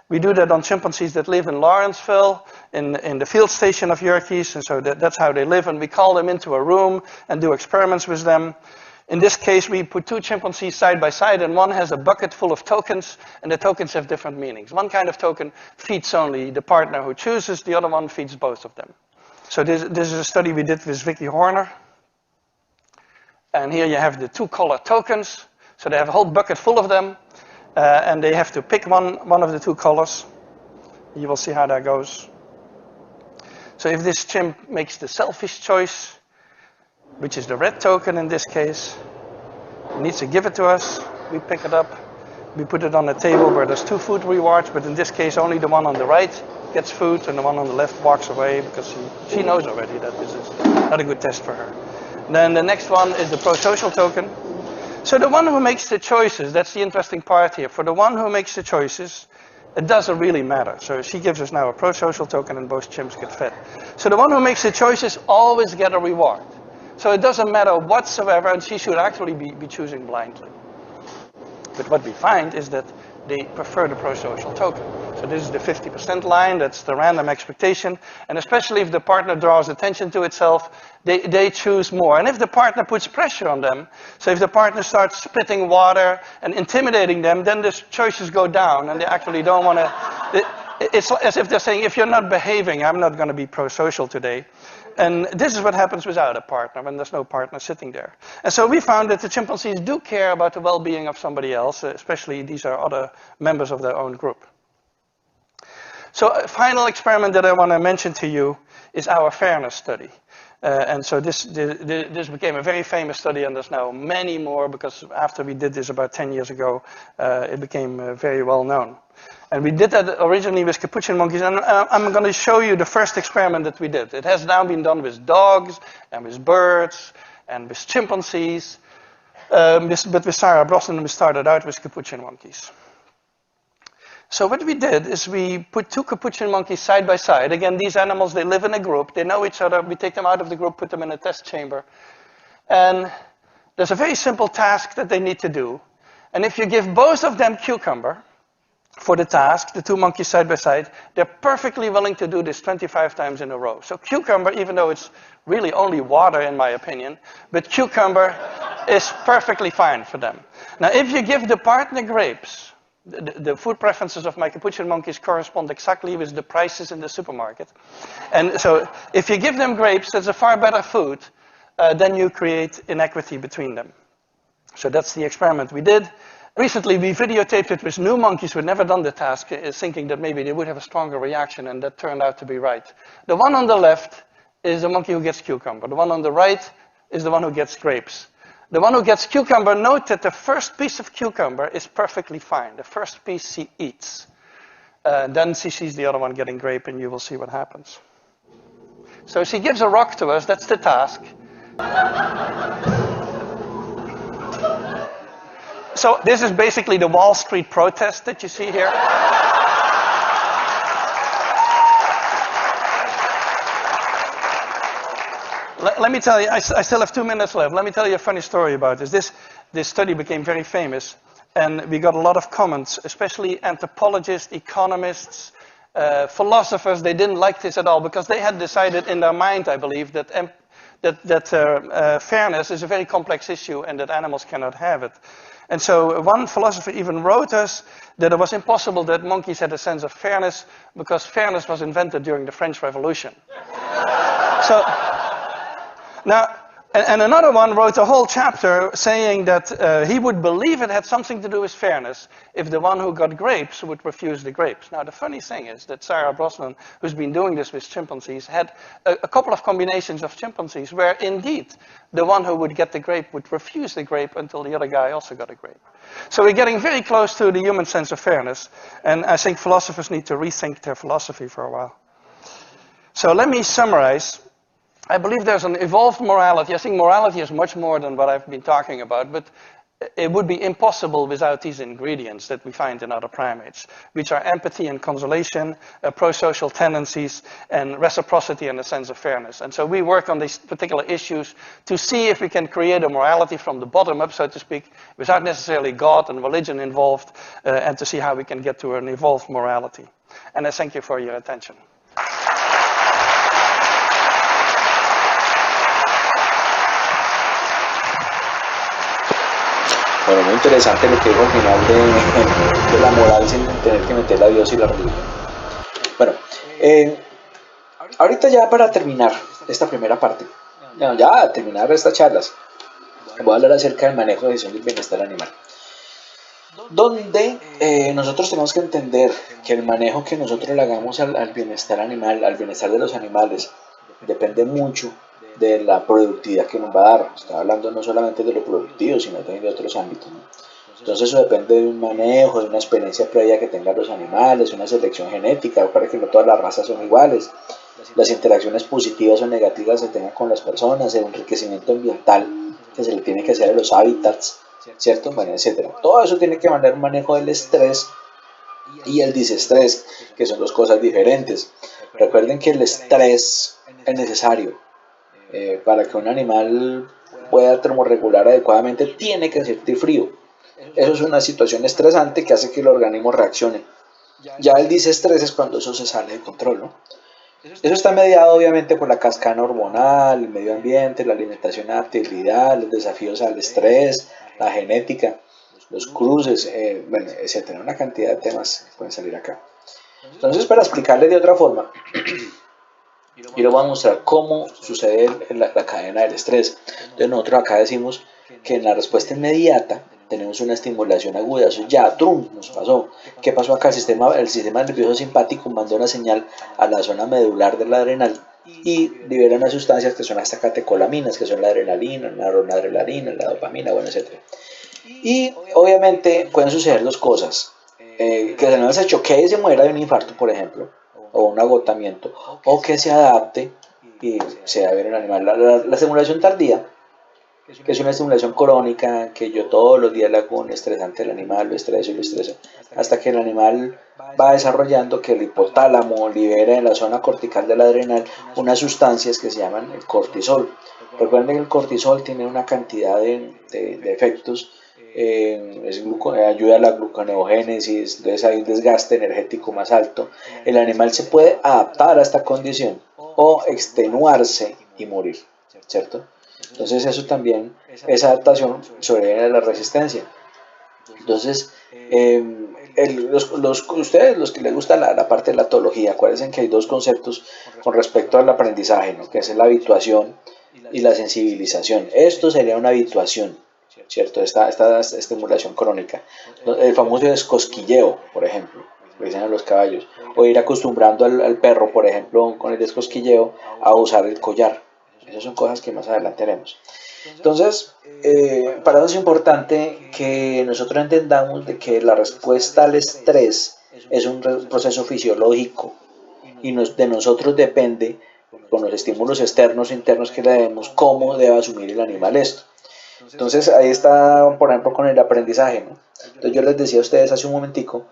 We do that on chimpanzees that live in Lawrenceville, in the field station of Yerkes, and so that's how they live. And we call them into a room and do experiments with them. In this case, we put two chimpanzees side by side, and one has a bucket full of tokens, and the tokens have different meanings. One kind of token feeds only the partner who chooses, the other one feeds both of them. So this is a study we did with Vicky Horner. And here you have the two color tokens. So they have a whole bucket full of them. And they have to pick one of the two colors. You will see how that goes. So if this chimp makes the selfish choice, which is the red token in this case, he needs to give it to us. We pick it up. We put it on a table where there's two food rewards, but in this case only the one on the right gets food and the one on the left walks away, because she knows already that this is not a good test for her. Then the next one is the pro-social token. So the one who makes the choices, that's the interesting part here. For the one who makes the choices, it doesn't really matter. So she gives us now a pro-social token and both chimps get fed. So the one who makes the choices always get a reward. So it doesn't matter whatsoever, and she should actually be choosing blindly. But what we find is that they prefer the pro-social token. So this is the 50% line, that's the random expectation. And especially if the partner draws attention to itself, they choose more. And if the partner puts pressure on them, so if the partner starts spitting water and intimidating them, then the choices go down and they actually don't want to. It's as if they're saying, if you're not behaving, I'm not going to be pro-social today. And this is what happens without a partner, when there's no partner sitting there. And so we found that the chimpanzees do care about the well-being of somebody else, especially these are other members of their own group. So a final experiment that I want to mention to you is our fairness study. And so this became a very famous study, and there's now many more, because after we did this about 10 years ago, it became very well known. And we did that originally with capuchin monkeys, and I'm going to show you the first experiment that we did. It has now been done with dogs, and with birds, and with chimpanzees, but with Sarah Brosnan we started out with capuchin monkeys. So what we did is we put two capuchin monkeys side by side. Again, these animals, they live in a group. They know each other. We take them out of the group, put them in a test chamber. And there's a very simple task that they need to do. And if you give both of them cucumber for the task, the two monkeys side by side, they're perfectly willing to do this 25 times in a row. So cucumber, even though it's really only water in my opinion, but cucumber is perfectly fine for them. Now, if you give the partner grapes, the food preferences of my capuchin monkeys correspond exactly with the prices in the supermarket. And so if you give them grapes, that's a far better food, then you create inequity between them. So that's the experiment we did. Recently, we videotaped it with new monkeys who had never done the task, thinking that maybe they would have a stronger reaction, and that turned out to be right. The one on the left is the monkey who gets cucumber. The one on the right is the one who gets grapes. The one who gets cucumber, note that the first piece of cucumber is perfectly fine. The first piece she eats. Then she sees the other one getting grape, and you will see what happens. So she gives a rock to us, that's the task. So this is basically the Wall Street protest that you see here. Let me tell you, I still have 2 minutes left. Let me tell you a funny story about this. This study became very famous, and we got a lot of comments, especially anthropologists, economists, philosophers. They didn't like this at all, because they had decided in their mind, I believe, that fairness is a very complex issue and that animals cannot have it. And so one philosopher even wrote us that it was impossible that monkeys had a sense of fairness, because fairness was invented during the French Revolution. So, now, and another one wrote a whole chapter saying that he would believe it had something to do with fairness if the one who got grapes would refuse the grapes. Now, the funny thing is that Sarah Brosnan, who's been doing this with chimpanzees, had a couple of combinations of chimpanzees where indeed the one who would get the grape would refuse the grape until the other guy also got a grape. So we're getting very close to the human sense of fairness, and I think philosophers need to rethink their philosophy for a while. So let me summarize. I believe there's an evolved morality. I think morality is much more than what I've been talking about, but it would be impossible without these ingredients that we find in other primates, which are empathy and consolation, pro-social tendencies, and reciprocity and a sense of fairness. And so we work on these particular issues to see if we can create a morality from the bottom up, so to speak, without necessarily God and religion involved, and to see how we can get to an evolved morality. And I thank you for your attention. Bueno, muy interesante lo que dijo al final de la moral sin tener que meter a Dios y la religión. Bueno, ahorita ya para terminar esta primera parte, ya terminar estas charlas, voy a hablar acerca del manejo de decisión del bienestar animal. Donde nosotros tenemos que entender que el manejo que nosotros le hagamos al bienestar animal, al bienestar de los animales, depende mucho de la productividad que nos va a dar. Estoy hablando no solamente de lo productivo, sino también de otros ámbitos, ¿no? Entonces eso depende de un manejo, de una experiencia previa que tengan los animales, una selección genética, para que no todas las razas son iguales, las interacciones positivas o negativas que tengan con las personas, el enriquecimiento ambiental que se le tiene que hacer a los hábitats, ¿cierto? Bueno, etcétera. Todo eso tiene que mandar un manejo del estrés y el disestrés, que son dos cosas diferentes. Recuerden que el estrés es necesario. Para que un animal pueda termorregular adecuadamente, tiene que sentir frío. Eso es una situación estresante que hace que el organismo reaccione. Ya el disestrés es cuando eso se sale de control, ¿no? Eso está mediado obviamente por la cascada hormonal, el medio ambiente, la alimentación y actividad, los desafíos al estrés, la genética, los cruces, bueno, etcétera. Una cantidad de temas que pueden salir acá. Entonces, para explicarles de otra forma, y les voy a mostrar cómo sucede la cadena del estrés. Entonces nosotros acá decimos que en la respuesta inmediata tenemos una estimulación aguda, eso ya, ¡trum!, nos pasó. ¿Qué pasó acá? El sistema nervioso simpático mandó una señal a la zona medular del adrenal y libera unas sustancias que son hasta catecolaminas, que son la adrenalina, la noradrenalina, la dopamina, bueno, etc. Y obviamente pueden suceder dos cosas, que el animal se choquee y se muera de un infarto, por ejemplo, o un agotamiento, o que se adapte y sea ver un animal. La estimulación tardía, que es una estimulación crónica, que yo todos los días le hago un estresante al animal, lo estreso y lo estreso, hasta que el animal va desarrollando que el hipotálamo libera en la zona cortical del adrenal unas sustancias que se llaman el cortisol. Recuerden que el cortisol tiene una cantidad de efectos, ayuda a la gluconeogénesis, entonces hay un desgaste energético más alto. El animal se puede adaptar a esta condición o extenuarse y morir, ¿cierto? Entonces eso también, esa adaptación sobreviene a la resistencia. Entonces, ustedes, los que les gusta la parte de la etología, acuérdense que hay dos conceptos con respecto al aprendizaje, ¿no?, que es la habituación y la sensibilización. Esto sería una habituación, ¿cierto? Esta estimulación crónica. El famoso descosquilleo, por ejemplo, que dicen a los caballos, o ir acostumbrando al perro, por ejemplo, con el descosquilleo, a usar el collar. Esas son cosas que más adelante haremos. Entonces, para eso es importante que nosotros entendamos de que la respuesta al estrés es un proceso fisiológico y de nosotros depende, con los estímulos externos e internos que le demos, cómo debe asumir el animal esto. Entonces, ahí está, por ejemplo, con el aprendizaje, ¿no? Entonces, yo les decía a ustedes hace un momentico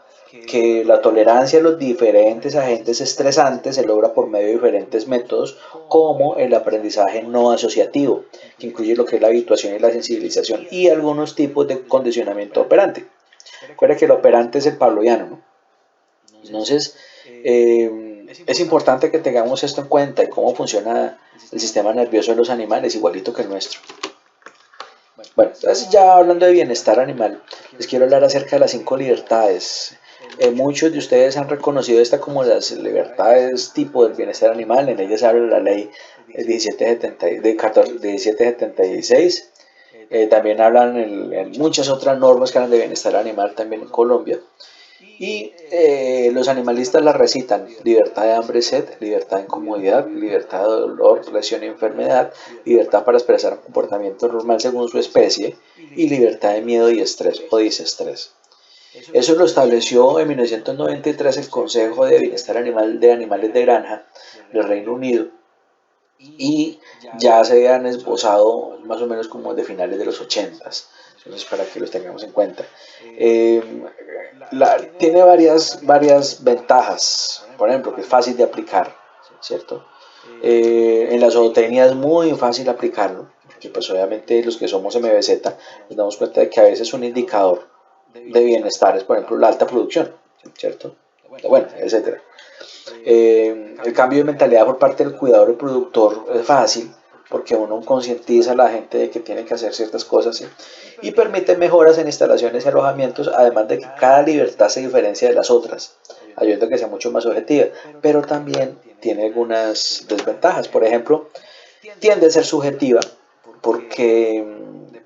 que la tolerancia a los diferentes agentes estresantes se logra por medio de diferentes métodos, como el aprendizaje no asociativo, que incluye lo que es la habituación y la sensibilización, y algunos tipos de condicionamiento operante. Recuerda que el operante es el pavloviano, ¿no? Entonces, es importante que tengamos esto en cuenta y cómo funciona el sistema nervioso de los animales, igualito que el nuestro. Bueno, entonces ya hablando de bienestar animal, les quiero hablar acerca de las 5 libertades. Muchos de ustedes han reconocido esta como las libertades tipo del bienestar animal. En ellas habla la ley 1776. También hablan en muchas otras normas que hablan de bienestar animal también en Colombia. Y los animalistas la recitan: libertad de hambre y sed, libertad de incomodidad, libertad de dolor, lesión y enfermedad, libertad para expresar un comportamiento normal según su especie, y libertad de miedo y estrés o disestrés. Eso lo estableció en 1993 el Consejo de Bienestar Animal de Animales de Granja del Reino Unido, y ya se habían esbozado más o menos como de finales de los 80s. Entonces, para que los tengamos en cuenta. Tiene varias ventajas. Por ejemplo, que es fácil de aplicar, ¿cierto? En la zootecnia es muy fácil aplicarlo, porque pues obviamente los que somos MBZ nos damos cuenta de que a veces un indicador de bienestar es, por ejemplo, la alta producción, ¿cierto? Bueno, etcétera. El cambio de mentalidad por parte del cuidador y productor es fácil, porque uno concientiza a la gente de que tiene que hacer ciertas cosas, ¿sí?, y permite mejoras en instalaciones y alojamientos, además de que cada libertad se diferencia de las otras, ayudando a que sea mucho más objetiva, pero también tiene algunas desventajas. Por ejemplo, tiende a ser subjetiva, porque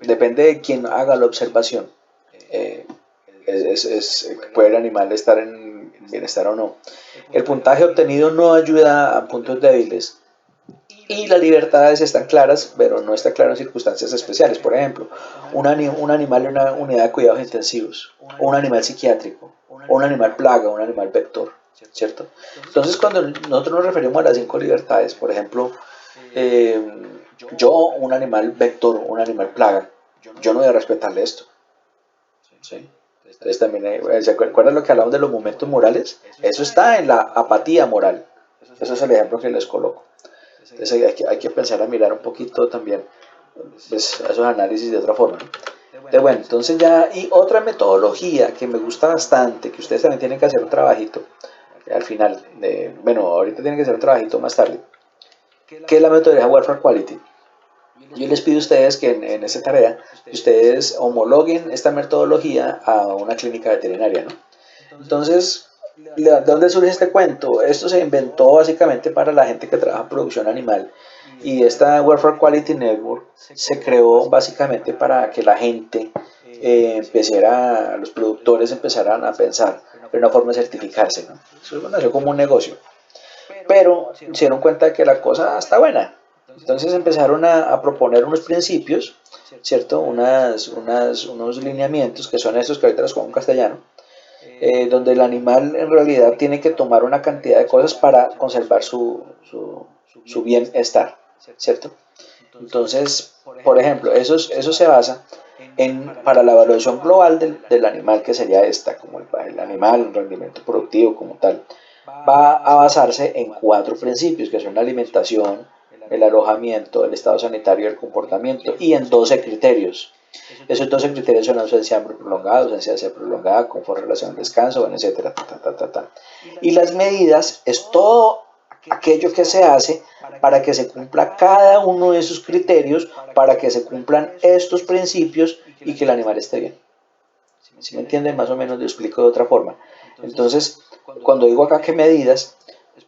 depende de quién haga la observación, puede el animal estar en bienestar o no. El puntaje obtenido no ayuda a puntos débiles, y las libertades están claras, pero no está claro en circunstancias especiales. Por ejemplo, un animal en una unidad de cuidados intensivos, o un animal psiquiátrico, o un animal plaga, o un animal vector, ¿cierto? Entonces, cuando nosotros nos referimos a las 5 libertades, por ejemplo, un animal vector, un animal plaga, yo no voy a respetarle esto, ¿sí? Entonces también ¿se acuerdan lo que hablamos de los momentos morales? Eso está en la apatía moral. Ese es el ejemplo que les coloco. Entonces hay que pensar a mirar un poquito también, pues, esos análisis de otra forma, ¿no? Bueno, entonces ya, y otra metodología que me gusta bastante, que ustedes también tienen que hacer un trabajito al final, bueno, ahorita tienen que hacer un trabajito más tarde, que es la metodología Welfare Quality. Yo les pido a ustedes que en esta tarea ustedes homologuen esta metodología a una clínica veterinaria, ¿no? Entonces, ¿De dónde surge este cuento? Esto se inventó básicamente para la gente que trabaja en producción animal y esta Welfare Quality Network se creó básicamente para que la gente los productores empezaran a pensar en una forma de certificarse, ¿no? Eso nació como un negocio, pero se dieron cuenta de que la cosa está buena. Entonces empezaron a proponer unos principios, ¿cierto? Unos lineamientos que son estos que ahorita los pongo en castellano, donde el animal en realidad tiene que tomar una cantidad de cosas para conservar su bienestar, ¿cierto? Entonces, por ejemplo, eso se basa para la evaluación global del animal, que sería esta, como el animal, el rendimiento productivo como tal, va a basarse en 4 principios, que son la alimentación, el alojamiento, el estado sanitario y el comportamiento, y en 12 criterios. Esos 12 criterios son la ausencia de hambre prolongada, ausencia de sed prolongada, confort, relación al descanso, bueno, etcétera. Y las medidas es todo aquello que se hace para que se cumpla cada uno de esos criterios, para que se cumplan estos principios y que el animal esté bien. ¿Sí me entienden? Más o menos lo explico de otra forma. Entonces, cuando digo acá que medidas,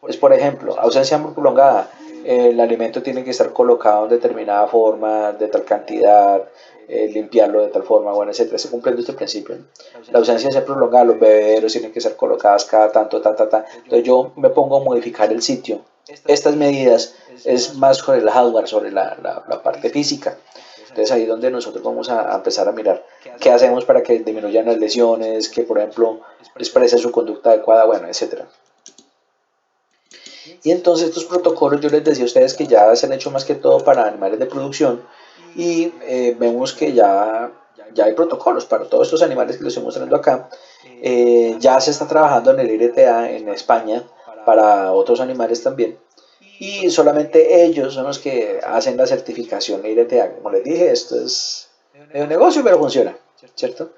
es por ejemplo, ausencia muy prolongada, el alimento tiene que estar colocado en determinada forma, de tal cantidad, limpiarlo de tal forma, bueno, etcétera. Se cumpliendo este principio, ¿no? La ausencia se prolongada, los bebederos tienen que ser colocadas cada tanto, Entonces yo me pongo a modificar el sitio. Estas medidas es más sobre el hardware, sobre la parte física. Entonces ahí es donde nosotros vamos a empezar a mirar qué hacemos para que disminuyan las lesiones, que por ejemplo exprese su conducta adecuada, bueno, etcétera. Y entonces estos protocolos, yo les decía a ustedes que ya se han hecho más que todo para animales de producción y vemos que ya hay protocolos para todos estos animales que les estoy mostrando acá. Ya se está trabajando en el IRTA en España para otros animales también. Y solamente ellos son los que hacen la certificación IRTA. Como les dije, esto es un negocio, pero funciona, ¿cierto?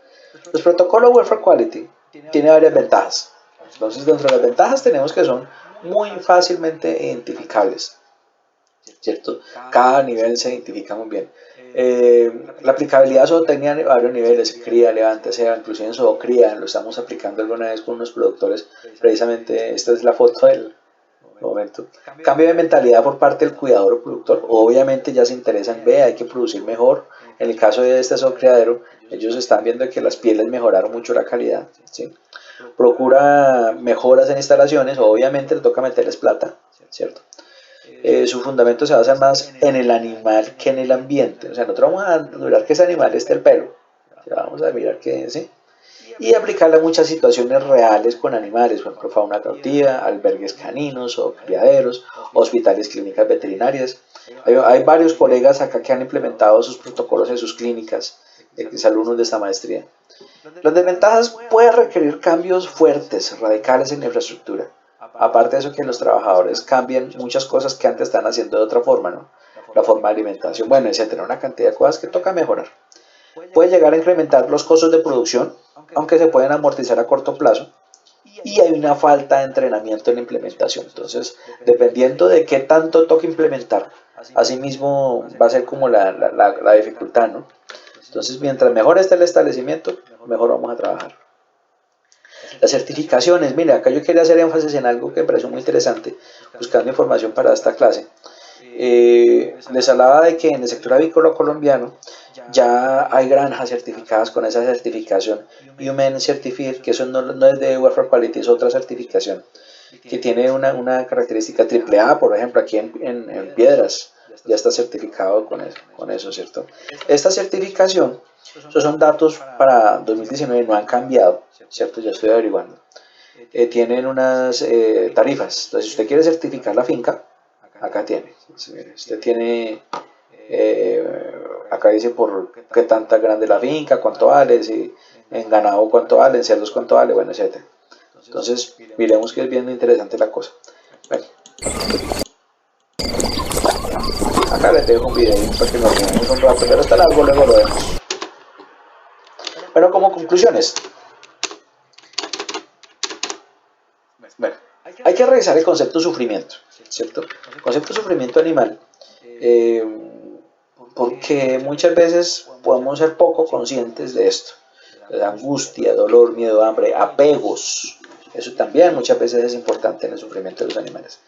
Los protocolos Welfare Quality tienen varias ventajas. Entonces, dentro de las ventajas tenemos que son muy fácilmente identificables, ¿cierto? Cada nivel se identifica muy bien. La aplicabilidad de zootecnia a varios niveles, cría, levante, sea, inclusive en zoocría, lo estamos aplicando alguna vez con unos productores, precisamente esta es la foto del momento. Cambio de mentalidad por parte del cuidador o productor, obviamente ya se interesan, ve, hay que producir mejor. En el caso de este zoocriadero, ellos están viendo que las pieles mejoraron mucho la calidad, ¿sí? Procura mejoras en instalaciones, obviamente le toca meterles plata, ¿cierto? Su fundamento se basa más en el animal que en el ambiente. O sea, nosotros vamos a mirar que ese animal esté el pelo. O sea, vamos a mirar que, ¿sí? Y aplicarla a muchas situaciones reales con animales, por ejemplo, fauna cautiva, albergues caninos o criaderos, hospitales, clínicas veterinarias. Hay varios colegas acá que han implementado sus protocolos en sus clínicas, alumnos de esta maestría. Las desventajas pueden requerir cambios fuertes, radicales en la infraestructura. Aparte de eso, que los trabajadores cambien muchas cosas que antes están haciendo de otra forma, ¿no? La forma de alimentación, bueno, etcétera, una cantidad de cosas que toca mejorar. Puede llegar a incrementar los costos de producción, aunque se pueden amortizar a corto plazo. Y hay una falta de entrenamiento en la implementación. Entonces, dependiendo de qué tanto toque implementar, asimismo va a ser como la dificultad, ¿no? Entonces, mientras mejor esté el establecimiento, mejor vamos a trabajar. Las certificaciones, mire, acá yo quería hacer énfasis en algo que me pareció muy interesante, buscando información para esta clase. Les hablaba de que en el sector avícola colombiano ya hay granjas certificadas con esa certificación Human Certificate, que eso no es de Welfare Quality, es otra certificación que tiene una característica triple A, por ejemplo, aquí en Piedras ya está certificado con eso, ¿cierto? Esta certificación, esos son datos para 2019, no han cambiado, ¿cierto? Ya estoy averiguando. Tienen unas tarifas, entonces si usted quiere certificar la finca, acá tiene. Usted tiene, acá dice por qué tanta grande la finca, cuánto vale, si en ganado cuánto vale, en cerdos cuánto vale, bueno, etc. Entonces, miremos que es bien interesante la cosa. Bueno, acá les dejo un video para que nos veamos un rato, pero está largo, luego lo vemos. Pero como conclusiones, bueno, hay que revisar el concepto de sufrimiento, ¿cierto? El concepto de sufrimiento animal, porque muchas veces podemos ser poco conscientes de esto. De angustia, dolor, miedo, hambre, apegos. Eso también muchas veces es importante en el sufrimiento de los animales.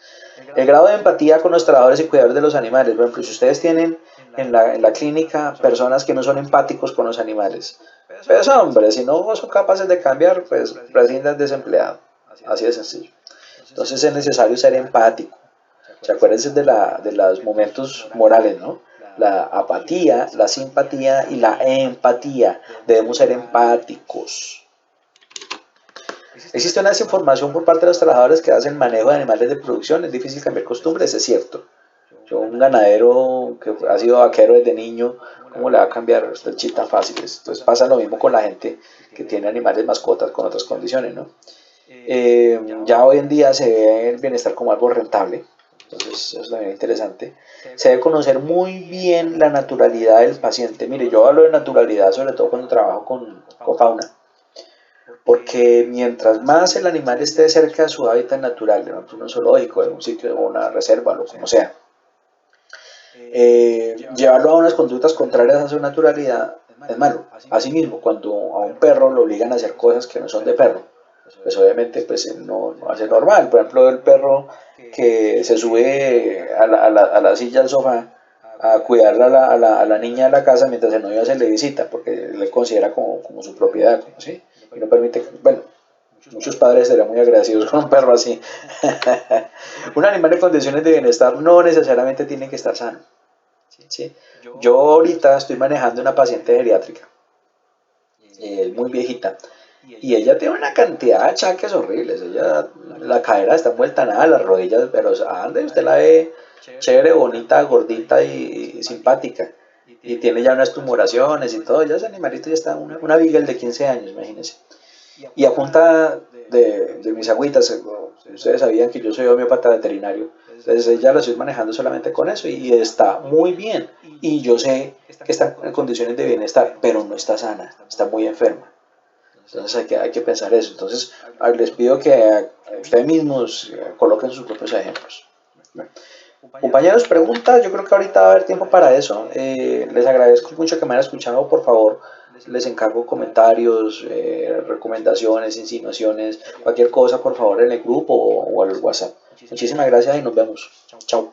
El grado de empatía con los trabajadores y cuidadores de los animales. Por ejemplo, si ustedes tienen en la clínica personas que no son empáticos con los animales, pues hombre, si no son capaces de cambiar, pues prescindan desempleado. Así de sencillo. Entonces es necesario ser empático. ¿Se acuérdense de los momentos morales, ¿no? La apatía, la simpatía y la empatía. Debemos ser empáticos. Existe una desinformación por parte de los trabajadores que hacen manejo de animales de producción. Es difícil cambiar costumbres, es cierto. Yo, un ganadero que ha sido vaquero desde niño, ¿cómo le va a cambiar el chip tan fácil? Entonces pasa lo mismo con la gente que tiene animales mascotas con otras condiciones, ¿no? Ya hoy en día se ve el bienestar como algo rentable, entonces eso también es interesante. Se debe conocer muy bien la naturalidad del paciente. Mire, yo hablo de naturalidad sobre todo cuando trabajo con fauna, porque mientras más el animal esté cerca de su hábitat natural, de un zoológico, de un sitio, de una reserva, lo como sea, llevarlo a unas conductas contrarias a su naturalidad es malo. Asimismo, cuando a un perro lo obligan a hacer cosas que no son de perro, pues obviamente pues no va a ser normal. Por ejemplo, el perro que se sube a la silla, al sofá, a cuidar a la niña de la casa mientras el novio se le visita, porque le considera como su propiedad, ¿sí? Y no permite, bueno, muchos padres serían muy agradecidos con un perro así. Un animal en condiciones de bienestar no necesariamente tiene que estar sano, ¿sí? Yo ahorita estoy manejando una paciente geriátrica, muy viejita, y ella tiene una cantidad de achaques horribles. Ella, la cadera está envuelta en nada, las rodillas, pero ande, usted la ve chévere, bonita, gordita y simpática. Y tiene ya unas tumoraciones y todo. Ya ese animalito ya está, una beagle de 15 años, imagínense. Y a punta de mis agüitas, ustedes sabían que yo soy homeópata veterinario. Entonces ella la estoy manejando solamente con eso y está muy bien. Y yo sé que está en condiciones de bienestar, pero no está sana, está muy enferma. Entonces hay que pensar eso. Entonces les pido que ustedes mismos coloquen sus propios ejemplos. Bueno, compañeros, preguntas. Yo creo que ahorita va a haber tiempo para eso. Les agradezco mucho que me hayan escuchado. Por favor, les encargo comentarios, recomendaciones, insinuaciones, cualquier cosa, por favor, en el grupo o al WhatsApp. Muchísimas gracias y nos vemos. Chao.